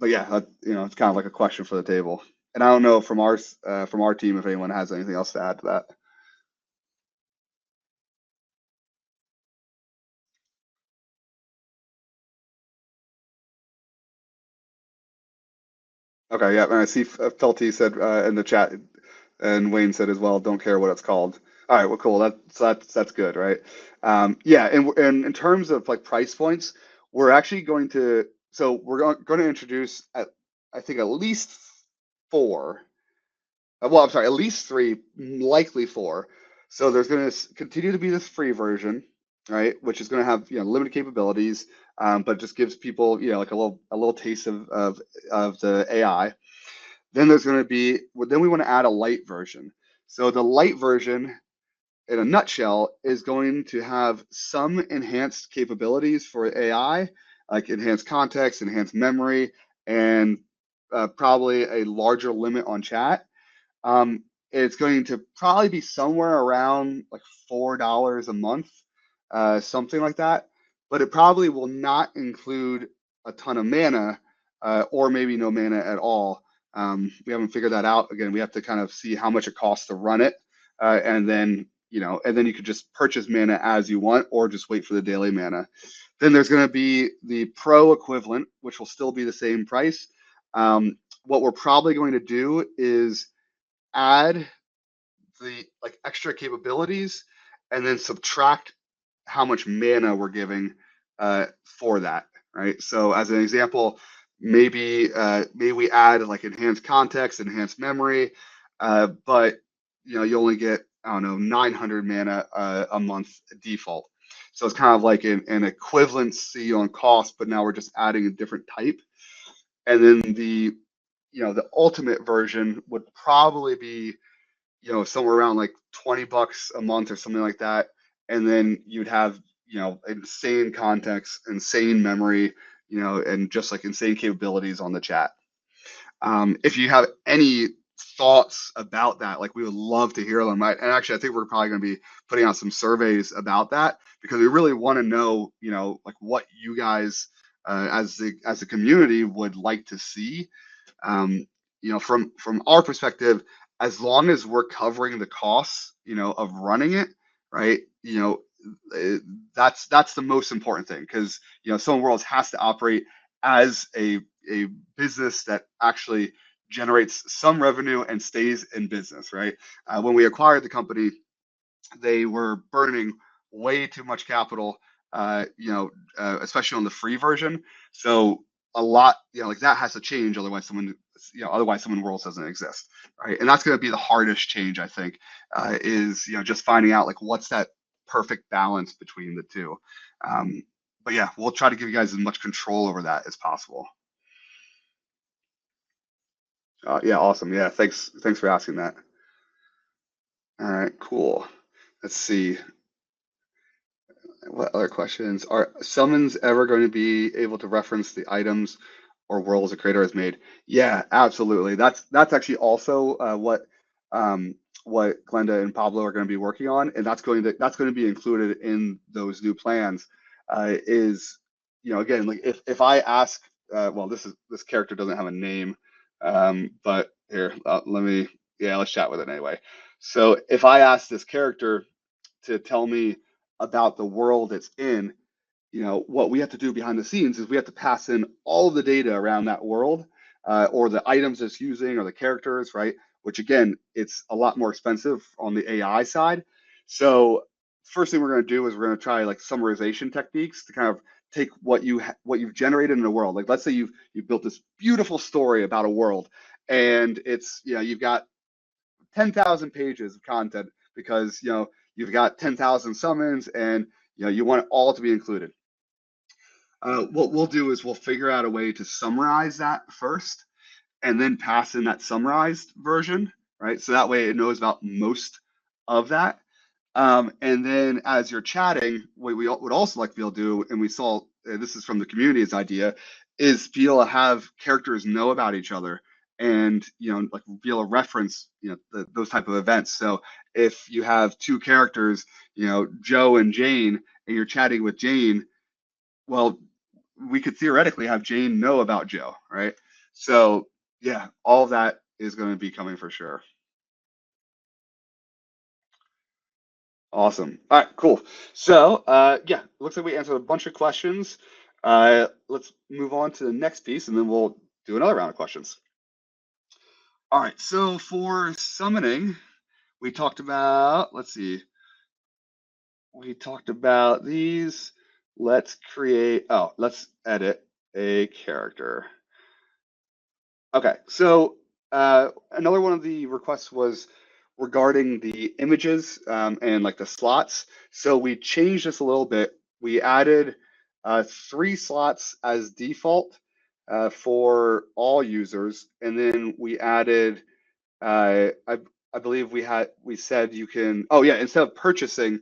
yeah, it's kind of like a question for the table. And I don't know from our team if anyone has anything else to add to that. Okay, yeah, and I see Felty said in the chat, and Wayne said as well, don't care what it's called. All right, well, cool. That's good, right? Yeah, and in terms of like price points, we're actually going to introduce I think at least four. Well, I'm sorry, at least three, likely four. So there's going to continue to be this free version, right, which is going to have limited capabilities, but just gives people like a little taste of the AI. Then there's going to be then we want to add a light version. So the light version, in a nutshell, is going to have some enhanced capabilities for AI, like enhanced context, enhanced memory, and probably a larger limit on chat. It's going to probably be somewhere around like $4 a month, something like that. But it probably will not include a ton of mana, or maybe no mana at all. We haven't figured that out. Again, we have to kind of see how much it costs to run it, and then you could just purchase mana as you want, or just wait for the daily mana. Then there's going to be the Pro equivalent, which will still be the same price. What we're probably going to do is add the like extra capabilities and then subtract how much mana we're giving for that, right? So as an example, maybe we add like enhanced context, enhanced memory, but you only get, I don't know, 900 mana a month default. So it's kind of like an equivalency on cost, but now we're just adding a different type. And then the ultimate version would probably be somewhere around like $20 a month or something like that. And then you'd have, insane context, insane memory, and just like insane capabilities on the chat. If you have any thoughts about that, like we would love to hear them. And actually, I think we're probably going to be putting out some surveys about that because we really want to know, like what you guys as the community would like to see. From our perspective, as long as we're covering the costs, of running it, right? That's the most important thing because Summer Worlds has to operate as a business that actually generates some revenue and stays in business, right? When we acquired the company, they were burning way too much capital, especially on the free version. So a lot, like that has to change. Otherwise, Summer Worlds doesn't exist, right? And that's going to be the hardest change, I think, is just finding out like what's that perfect balance between the two. But yeah, we'll try to give you guys as much control over that as possible. Yeah, awesome. Yeah, thanks for asking that. All right, cool. Let's see. What other questions? Are summons ever going to be able to reference the items or worlds a creator has made? Yeah, absolutely. That's actually also what Glenda and Pablo are going to be working on, and that's going to be included in those new plans. Is again, like if I ask, well, this character doesn't have a name, but here let's chat with it anyway. So if I ask this character to tell me about the world it's in, what we have to do behind the scenes is we have to pass in all of the data around that world, or the items it's using or the characters, right? which again, it's a lot more expensive on the AI side. So first thing we're going to do is we're going to try like summarization techniques to kind of take what you've generated in the world. Like let's say you've built this beautiful story about a world, and it's you've got 10,000 pages of content because you've got 10,000 summons, and you want it all to be included. What we'll do is we'll figure out a way to summarize that first, and then pass in that summarized version, right? So that way it knows about most of that. And then as you're chatting, what we would also like to be able to do, and we saw this is from the community's idea, is be able to have characters know about each other and like be able to reference those type of events. So if you have two characters, Joe and Jane, and you're chatting with Jane, well, we could theoretically have Jane know about Joe, right? So yeah, all of that is going to be coming for sure. Awesome. All right, cool. So yeah, looks like we answered a bunch of questions. Let's move on to the next piece, and then we'll do another round of questions. All right, so for summoning, we talked about, let's see, we talked about these. Let's edit a character. Okay, so another one of the requests was regarding the images and like the slots. So we changed this a little bit. We added 3 slots as default for all users, and then we added, I believe we said you can. Oh yeah, instead of purchasing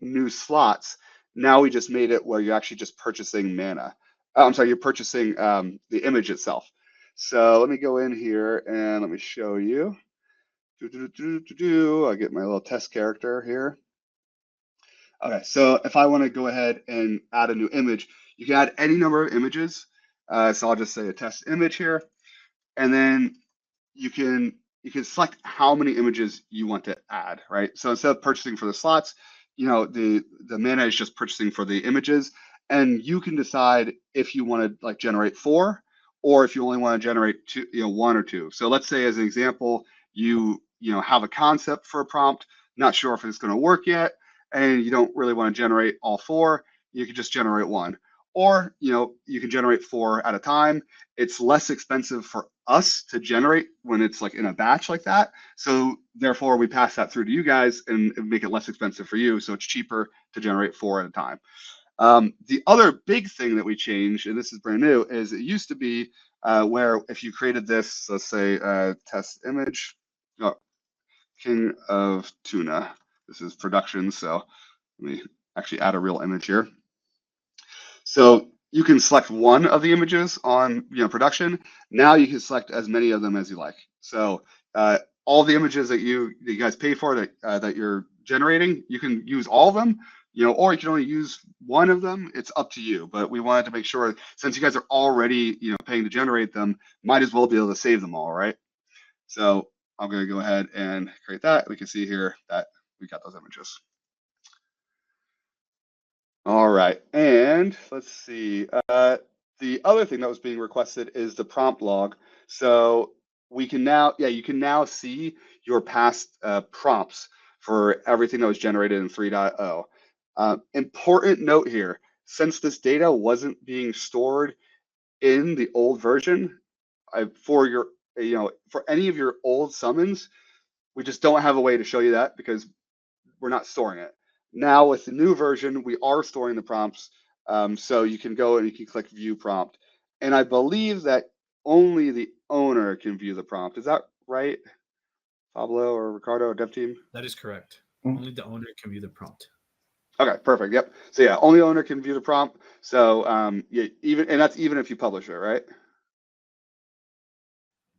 new slots, now we just made it where you're actually just purchasing mana. I'm sorry, you're purchasing the image itself. So let me go in here and let me show you. I get my little test character here. Okay, so if I want to go ahead and add a new image, you can add any number of images. So I'll just say a test image here, and then you can select how many images you want to add, right? So instead of purchasing for the slots, the mana is just purchasing for the images, and you can decide if you want to like generate 4, or if you only want to generate 2, 1 or 2. So let's say as an example, you have a concept for a prompt, not sure if it's going to work yet, and you don't really want to generate all 4. You can just generate 1, or you can generate 4 at a time. It's less expensive for us to generate when it's like in a batch like that. So therefore we pass that through to you guys and make it less expensive for you. So it's cheaper to generate 4 at a time. The other big thing that we changed, and this is brand new, is it used to be where if you created this, let's say test image, King of Tuna. This is production, so let me actually add a real image here. So you can select one of the images on production. Now you can select as many of them as you like. So all the images that you guys pay for that you're generating, you can use all of them, or you can only use one of them. It's up to you. But we wanted to make sure, since you guys are already paying to generate them, might as well be able to save them all, right? So I'm going to go ahead and create that. We can see here that we got those images. All right, and let's see. The other thing that was being requested is the prompt log. So we can now, you can now see your past prompts for everything that was generated in 3.0. Important note here, since this data wasn't being stored in the old version, for your, for any of your old summons, we just don't have a way to show you that because we're not storing it. Now with the new version, we are storing the prompts. So you can go and you can click view prompt. And I believe that only the owner can view the prompt. Is that right, Pablo or Ricardo or dev team? That is correct. Only the owner can view the prompt. Okay, perfect. Yep. So yeah, only owner can view the prompt. So yeah, that's even if you publish it, right?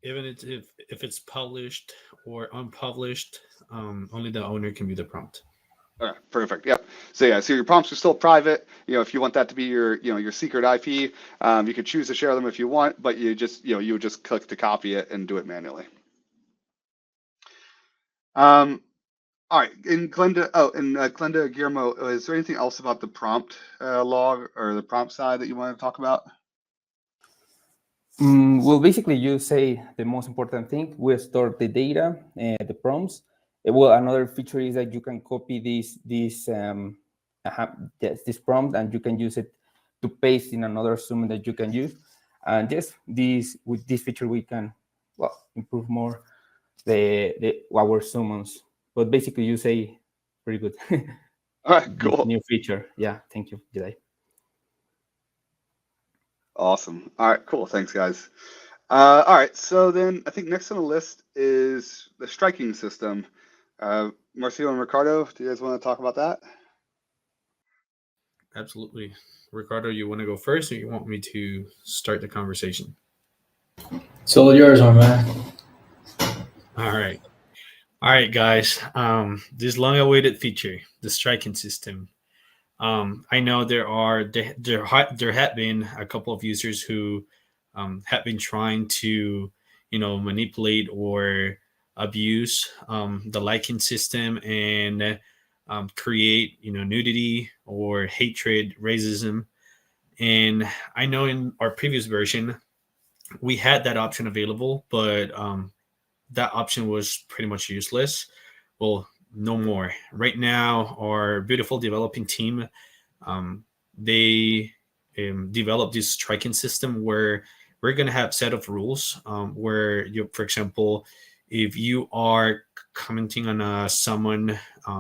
Even if it's published or unpublished, only the owner can view the prompt. Okay, perfect. Yep. So yeah, so your prompts are still private. If you want that to be your, your secret IP, you can choose to share them if you want, but you just, you would just click to copy it and do it manually. All right, in Glenda, Glenda Guillermo, is there anything else about the prompt log or the prompt side that you want to talk about? Well, basically, you say the most important thing. We store the data, the prompts. Well, another feature is that you can copy this prompt, and you can use it to paste in another summon that you can use. And yes, with this feature, we can improve more our summons. But basically, you say pretty good. All right, cool. New feature. Yeah, thank you, Jedi. Awesome. All right, cool. Thanks, guys. All right, so then I think next on the list is the striking system. Marcio and Ricardo, do you guys want to talk about that? Absolutely. Ricardo, you want to go first, or you want me to start the conversation? It's all yours, my man. All right. All right, guys. This long-awaited feature, the striking system. I know there had been a couple of users who have been trying to, manipulate or abuse the liking system and create, nudity or hatred, racism. And I know in our previous version we had that option available, but that option was pretty much useless. Well, no more. Right now, our beautiful developing team, they developed this striking system where we're going to have set of rules where you, for example, if you are commenting on someone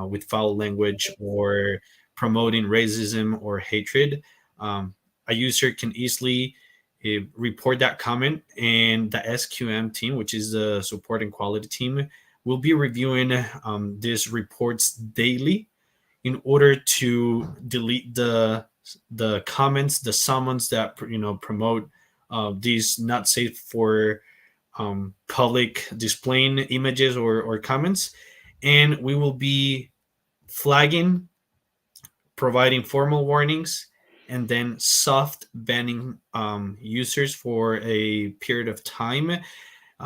with foul language or promoting racism or hatred, a user can easily report that comment, and the SQM team, which is the support and quality team, will be reviewing these reports daily in order to delete the comments, the summons that promote these not safe for public displaying images or comments, and we will be flagging, providing formal warnings, and then soft banning users for a period of time.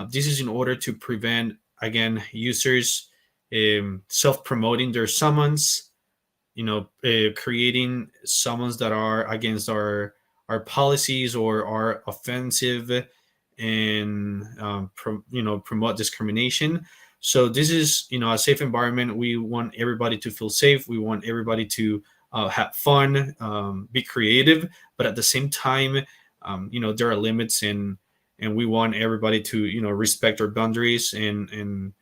This is in order to prevent, again, users self-promoting their summons, creating summons that are against our policies or are offensive and promote discrimination. So this is a safe environment. We want everybody to feel safe. We want everybody to have fun, be creative, but at the same time, there are limits, and we want everybody to respect our boundaries and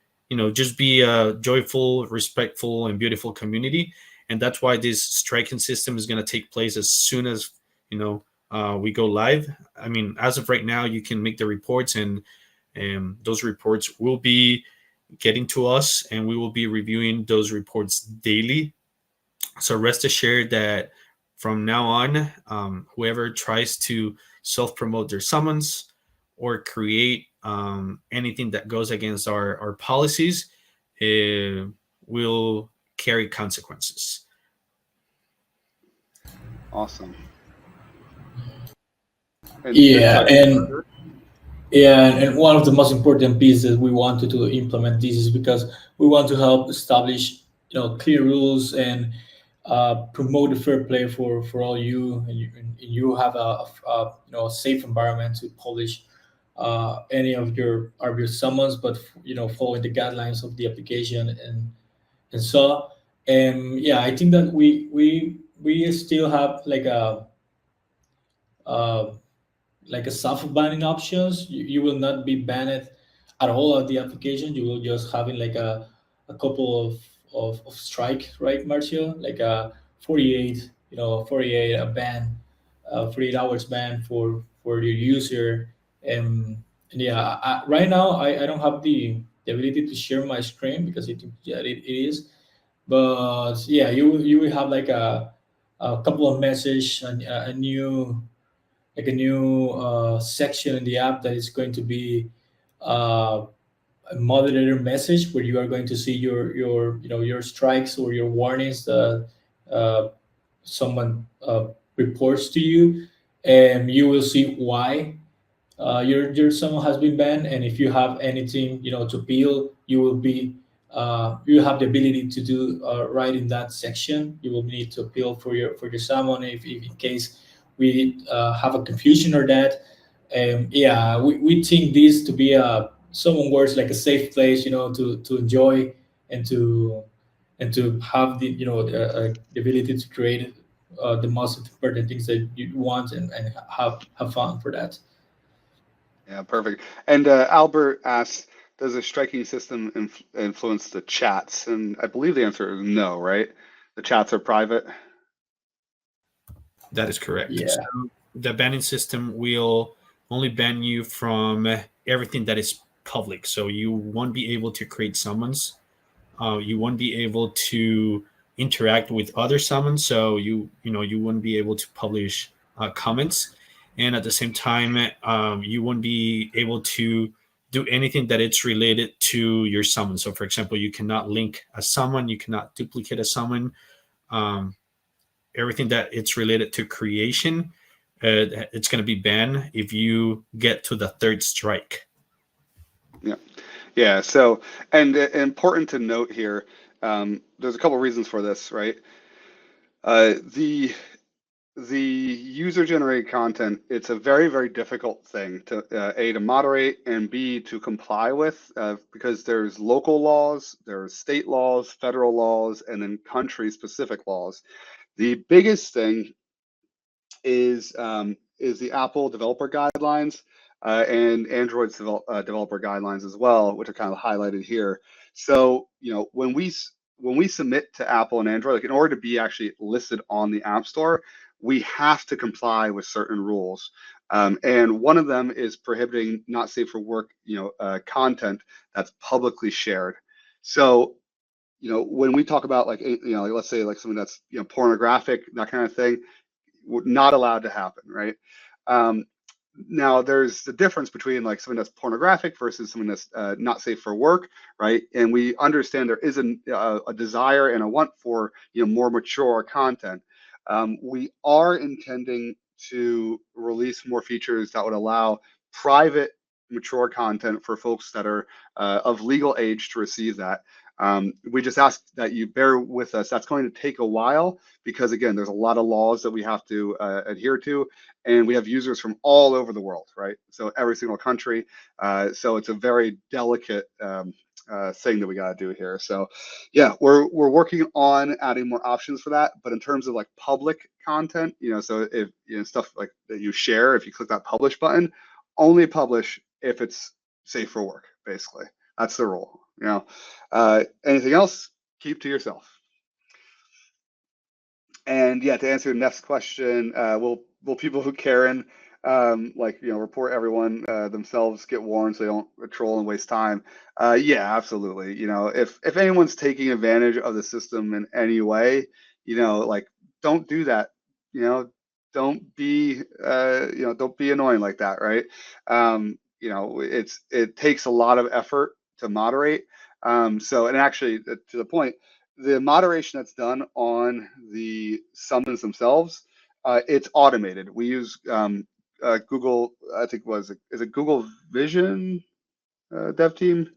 just be a joyful, respectful, and beautiful community. And that's why this striking system is going to take place as soon as we go live. I mean, as of right now, you can make the reports, and those reports will be getting to us, and we will be reviewing those reports daily. So rest assured that from now on, whoever tries to self-promote their summons or create anything that goes against our policies will carry consequences. Awesome. Yeah, and one of the most important pieces we wanted to implement this is because we want to help establish clear rules and promote a fair play for all you, and you have a safe environment to publish any of your summons, but following the guidelines of the application and so. And yeah, I think that we still have uh, like a soft banning options. You will not be banned at all of the application. You will just having like a couple of strike, right, Marcio? Like a 48, 48 a ban, 48 hours ban for your user. And yeah, right now I don't have the ability to share my screen because it is. But yeah, you will have like a couple of message, a new section in the app that is going to be uh, a moderator message where you are going to see your strikes or your warnings that uh, someone reports to you, and you will see why your summon has been banned. And if you have anything to appeal, you will be you have the ability to do right in that section. You will need to appeal for your summon if in case we have a confusion or that. Yeah, we think this to be a someone words like a safe place, to enjoy and to have the ability to create the most important things that you want and have fun for that. Yeah, perfect. And Albert asks, does a striking system influence the chats? And I believe the answer is no, right? The chats are private. That is correct. Yeah. So the banning system will only ban you from everything that is public. So you won't be able to create summons. You won't be able to interact with other summons. So you wouldn't be able to publish comments, and at the same time, you won't be able to do anything that it's related to your summon. So, for example, you cannot link a summon, you cannot duplicate a summon. Um, Everything that it's related to creation, it's going to be banned if you get to the third strike. Yeah. Yeah. So, and important to note here, there's a couple reasons for this, right? The user generated content, it's a very, very difficult thing to A, to moderate, and B, to comply with, because there's local laws, there's state laws, federal laws, and then country specific laws. The biggest thing is the Apple developer guidelines and Android's developer guidelines as well, which are kind of highlighted here. So, when we submit to Apple and Android, like in order to be actually listed on the App Store, we have to comply with certain rules. And one of them is prohibiting not safe for work, content that's publicly shared. So, when we talk about like, like let's say like something that's, pornographic, that kind of thing, not allowed to happen, right? Now, there's the difference between like something that's pornographic versus something that's not safe for work, right? And we understand there is a desire and a want for more mature content. We are intending to release more features that would allow private mature content for folks that are of legal age to receive that. We just ask that you bear with us. That's going to take a while because, again, there's a lot of laws that we have to adhere to, and we have users from all over the world, right? So every single country. So it's a very delicate thing that we got to do here. So, yeah, we're working on adding more options for that. But in terms of like public content, so if stuff like that you share, if you click that publish button, only publish if it's safe for work. Basically, that's the rule. Anything else, keep to yourself. And yeah, to answer the next question, will people who Karen report everyone themselves get warned so they don't troll and waste time? Yeah, absolutely. If anyone's taking advantage of the system in any way, don't do that. Don't be annoying like that, right? It takes a lot of effort to moderate. And actually, to the point, the moderation that's done on the summons themselves, it's automated. We use Google, I think is it Google Vision dev team?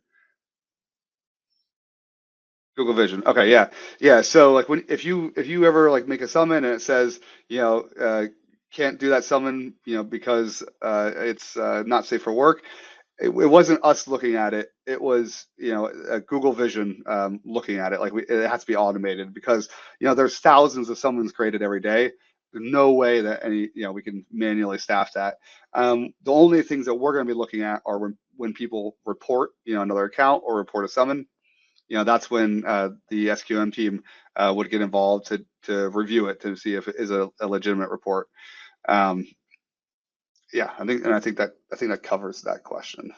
Google Vision. Okay, yeah, yeah. So like if you ever like make a summon and it says can't do that summon because it's not safe for work, it wasn't us looking at it. It was, Google Vision looking at it. Like it has to be automated because, there's thousands of summons created every day. There's no way that we can manually staff that. The only things that we're going to be looking at are when people report, another account or report a summon. That's when the SQM team would get involved to review it to see if it is a legitimate report. Yeah, I think that covers that question.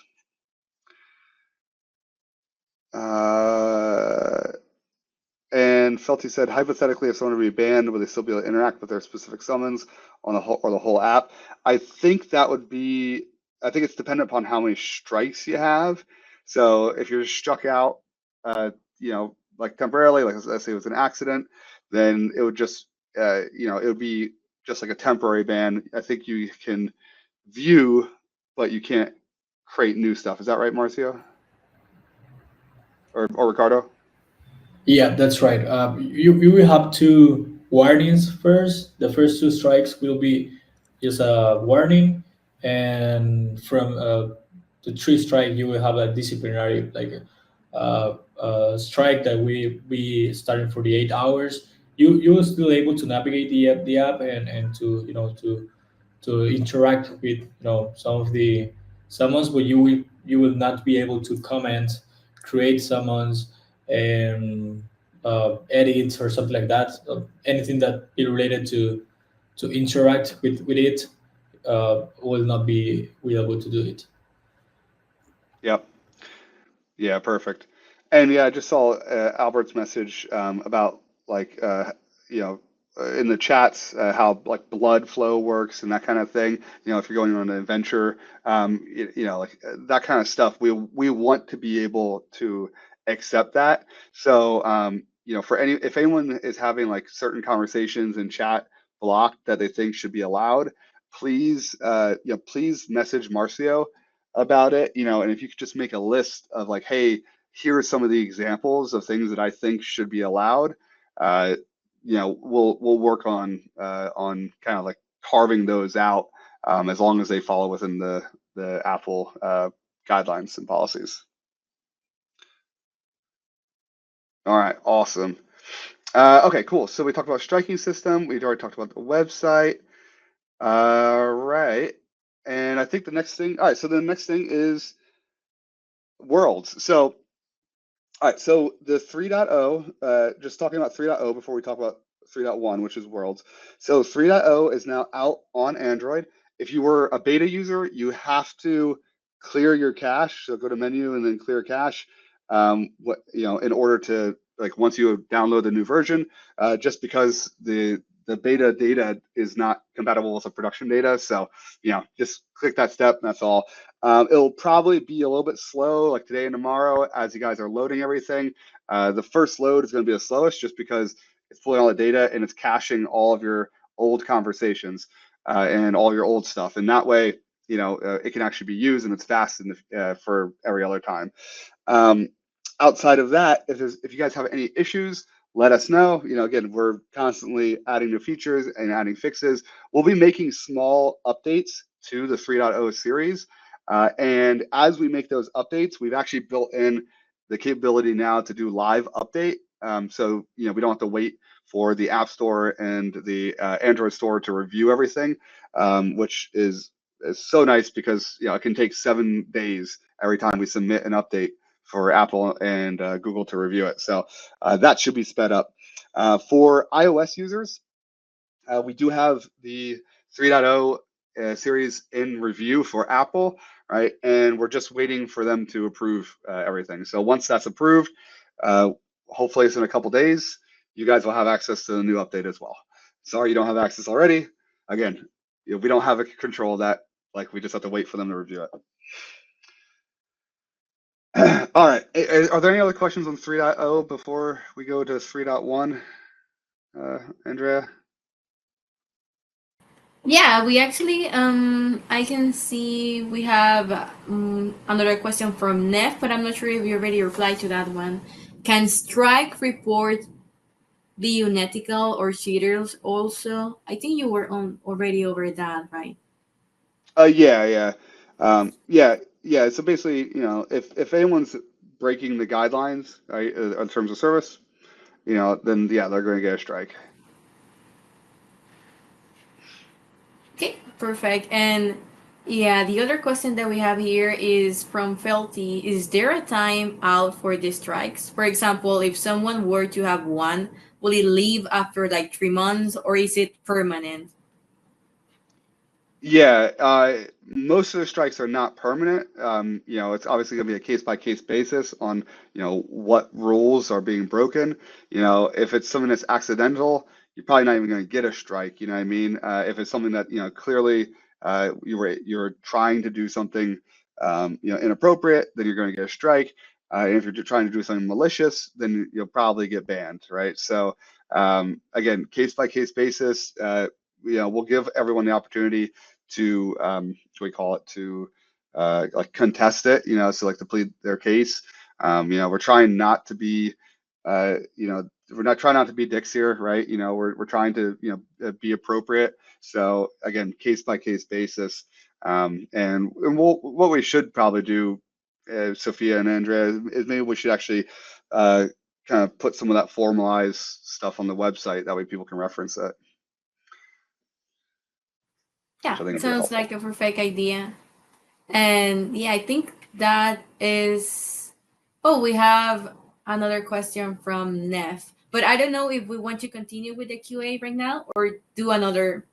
And Felty said, hypothetically, if someone were to be banned, would they still be able to interact with their specific summons on the whole app? I think it's dependent upon how many strikes you have. So if you're struck out, like temporarily, like let's say it was an accident, then it would just, it would be just like a temporary ban. I think you can view, but you can't create new stuff. Is that right, Marcio? Or Ricardo? Yeah, that's right. You will have two warnings first. The first two strikes will be just a warning, and from the three strike, you will have a disciplinary strike that we be starting for the 8 hours. You will still able to navigate the app and to to interact with some of the summons, but you will not be able to comment, create summons, and edit or something like that. Anything that be related to interact with it will not be able to do it. Yep. Yeah, perfect. And yeah, I just saw Albert's message about like you know in the chats how like blood flow works and that kind of thing. If you're going on an adventure, like that kind of stuff. We want to be able to accept that. So for if anyone is having like certain conversations in chat blocked that they think should be allowed, please please message Marcio about it, and if you could just make a list of like, hey, here are some of the examples of things that I think should be allowed. We'll work on kind of like carving those out as long as they follow within the Apple guidelines and policies. All right, awesome. Okay, cool. So we talked about striking system. We'd already talked about the website. All right. And I think the next thing, all right, so the next thing is worlds. So, all right, so the 3.0, just talking about 3.0 before we talk about 3.1, which is worlds. So 3.0 is now out on Android. If you were a beta user, you have to clear your cache. So go to menu and then clear cache. In order to like once you download the new version, just because the beta data is not compatible with the production data. So, just click that step and that's all. It'll probably be a little bit slow like today and tomorrow as you guys are loading everything. The first load is going to be the slowest just because it's pulling all the data and it's caching all of your old conversations and all your old stuff. And that way, it can actually be used and it's fast for every other time. Outside of that, if you guys have any issues, let us know. Again, we're constantly adding new features and adding fixes. We'll be making small updates to the 3.0 series. And as we make those updates, we've actually built in the capability now to do live update. So, we don't have to wait for the App Store and the Android Store to review everything, which is so nice because, it can take 7 days every time we submit an update for Apple and Google to review it. So that should be sped up. For iOS users, we do have the 3.0 series in review for Apple, right? And we're just waiting for them to approve everything. So once that's approved, hopefully it's in a couple days, you guys will have access to the new update as well. Sorry you don't have access already. Again, we don't have a control of that. Like we just have to wait for them to review it. All right. Are there any other questions on 3.0 before we go to 3.1? Andrea? Yeah, we actually, I can see we have another question from Neff, but I'm not sure if you already replied to that one. Can strike report be unethical or cheaters also? I think you were on already over that, right? Yeah. Yeah. So basically, if anyone's breaking the guidelines, right, in terms of service, then yeah, they're going to get a strike. Okay, perfect. And yeah, the other question that we have here is from Felty. Is there a time out for the strikes? For example, if someone were to have one, will it leave after like 3 months or is it permanent? Yeah, most of the strikes are not permanent. It's obviously going to be a case-by-case basis on, what rules are being broken. If it's something that's accidental, you're probably not even going to get a strike. You know what I mean? If it's something that, clearly you're trying to do something, inappropriate, then you're going to get a strike. And if you're trying to do something malicious, then you'll probably get banned, right? So again, case-by-case basis. We'll give everyone the opportunity to what we call it to like contest it, so like to plead their case. We're trying not to be we're not trying not to be dicks here, right? We're trying to be appropriate. So again, case by case basis. And what we should probably do, Sophia and Andrea, is maybe we should actually kind of put some of that formalized stuff on the website. That way people can reference it. Yeah, sounds like a perfect idea. And yeah, I think that is. Oh, we have another question from Neff, but I don't know if we want to continue with the QA right now or do another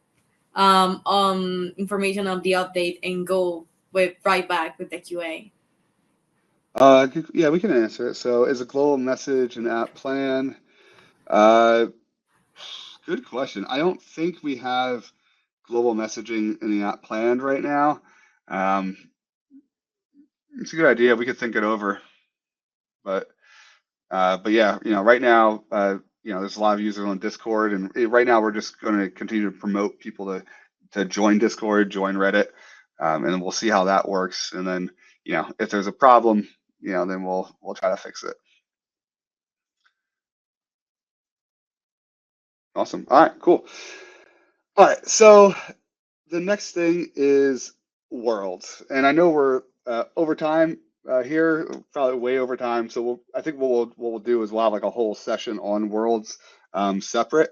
information of the update and go with right back with the QA. Yeah, we can answer it. So, is a global message an app plan? Good question. I don't think we have global messaging in the app planned right now. It's a good idea. We could think it over, but yeah, right now, there's a lot of users on Discord, and right now we're just going to continue to promote people to join Discord, join Reddit, and then we'll see how that works. And then, if there's a problem, then we'll try to fix it. Awesome. All right, cool. All right, so the next thing is worlds, and I know we're over time here, probably way over time. So I think what we'll do is we'll have like a whole session on worlds separate.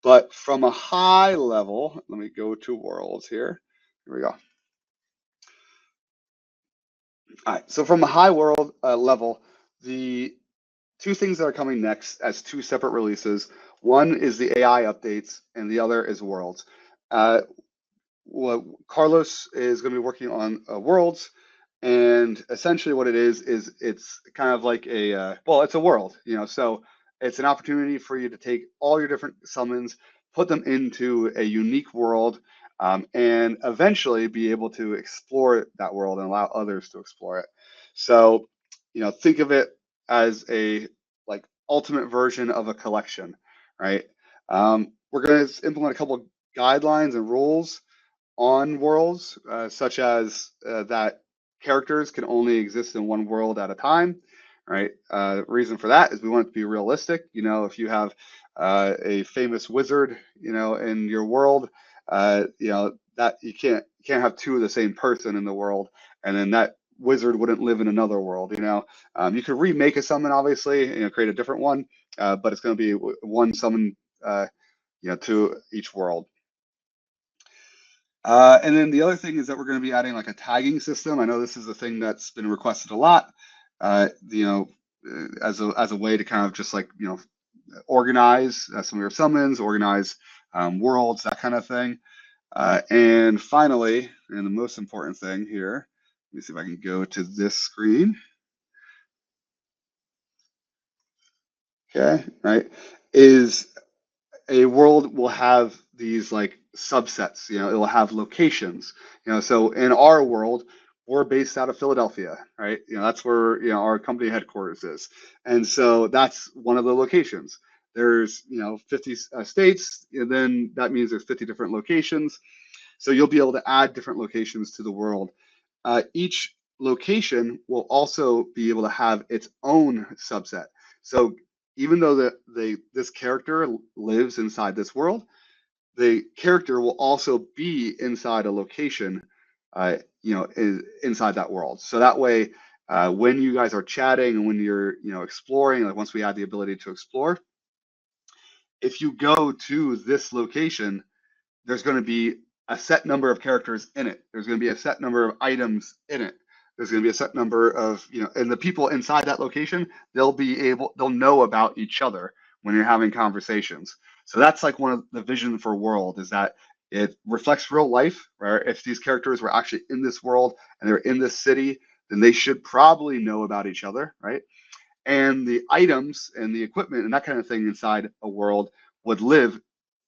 But from a high level, let me go to worlds here. Here we go. All right, so from a high world level, the two things that are coming next as two separate releases. One is the AI updates, and the other is worlds. Carlos is going to be working on worlds, and essentially what it is it's kind of like it's a world, so it's an opportunity for you to take all your different summons, put them into a unique world, and eventually be able to explore that world and allow others to explore it. So, think of it as a like ultimate version of a collection, right? We're going to implement a couple guidelines and rules on worlds, such as that characters can only exist in one world at a time, right? Reason for that is we want it to be realistic. If you have a famous wizard, in your world, that you can't have two of the same person in the world, and then that wizard wouldn't live in another world. You could remake a summon, obviously, create a different one, but it's going to be one summon, to each world. And then the other thing is that we're going to be adding like a tagging system. I know this is a thing that's been requested a lot, as a way to kind of just like, organize some of your summons, organize worlds, that kind of thing. And finally, and the most important thing here, let me see if I can go to this screen. Okay, right, is a world will have these like subsets, it will have locations, so in our world, we're based out of Philadelphia, right? That's where, our company headquarters is. And so that's one of the locations. There's, 50 states, and then that means there's 50 different locations. So you'll be able to add different locations to the world. Each location will also be able to have its own subset. So even though this character lives inside this world, the character will also be inside a location, inside that world. So that way, when you guys are chatting and when you're, exploring, like once we add the ability to explore, if you go to this location, there's going to be a set number of characters in it. There's going to be a set number of items in it. There's going to be a set number of, and the people inside that location, they'll know about each other when you're having conversations. So that's like one of the vision for world, is that it reflects real life, where if these characters were actually in this world and they're in this city, then they should probably know about each other, right? And the items and the equipment and that kind of thing inside a world would live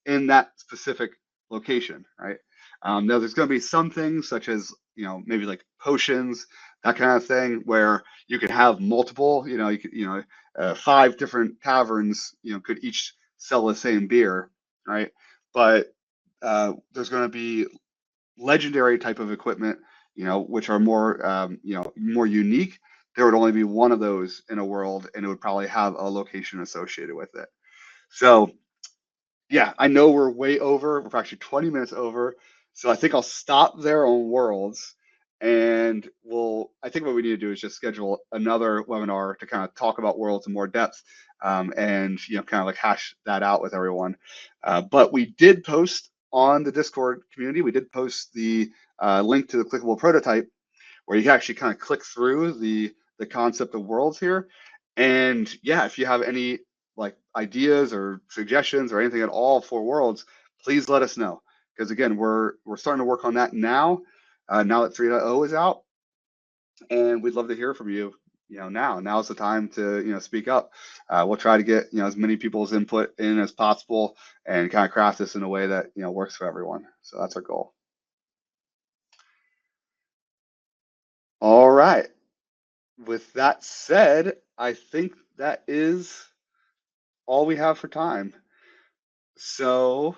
in that specific location, right? Now there's going to be some things such as, maybe like potions, that kind of thing, where you could have multiple, 5 different taverns, could each sell the same beer, right? But there's going to be legendary type of equipment, which are more, more unique. There would only be one of those in a world, and it would probably have a location associated with it. So yeah, I know we're way over. We're actually 20 minutes over. So I think I'll stop there on Worlds, and I think what we need to do is just schedule another webinar to kind of talk about Worlds in more depth, and kind of like hash that out with everyone. But we did post on the Discord community. We did post the link to the clickable prototype, where you can actually kind of click through the concept of Worlds here. And yeah, if you have any like ideas or suggestions or anything at all for Worlds, please let us know. Because again, we're starting to work on that now. Now that 3.0 is out, and we'd love to hear from you. Now's the time to speak up. We'll try to get as many people's input in as possible, and kind of craft this in a way that works for everyone. So that's our goal. All right. With that said, I think that is all we have for time. So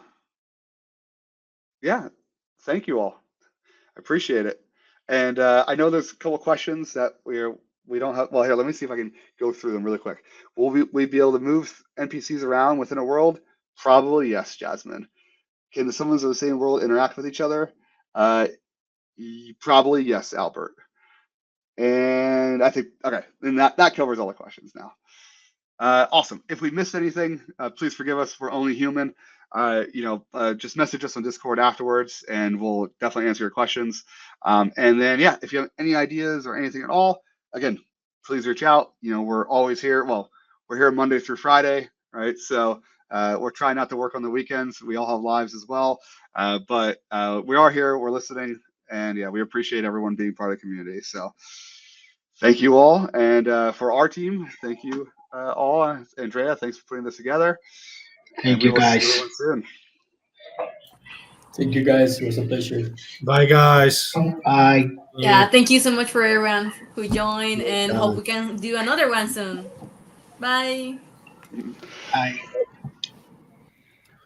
yeah, thank you all. I appreciate it. And I know there's a couple of questions that we don't have. Well, here, let me see if I can go through them really quick. Will we be able to move NPCs around within a world? Probably yes, Jasmine. Can the summons of the same world interact with each other? Probably yes, Albert. And I think, okay, and that covers all the questions now. Awesome. If we missed anything, please forgive us. We're only human. Just message us on Discord afterwards, and we'll definitely answer your questions. And then, yeah, if you have any ideas or anything at all, again, please reach out. We're always here. Well, we're here Monday through Friday, right? So we're trying not to work on the weekends. We all have lives as well. But we are here. We're listening. And yeah, we appreciate everyone being part of the community. So thank you all. And for our team, thank you all. Andrea, thanks for putting this together. Thank you, guys. See everyone soon. Thank you, guys. It was a pleasure. Bye, guys. Bye. Yeah, thank you so much for everyone who joined, and hope we can do another one soon. Bye. Bye.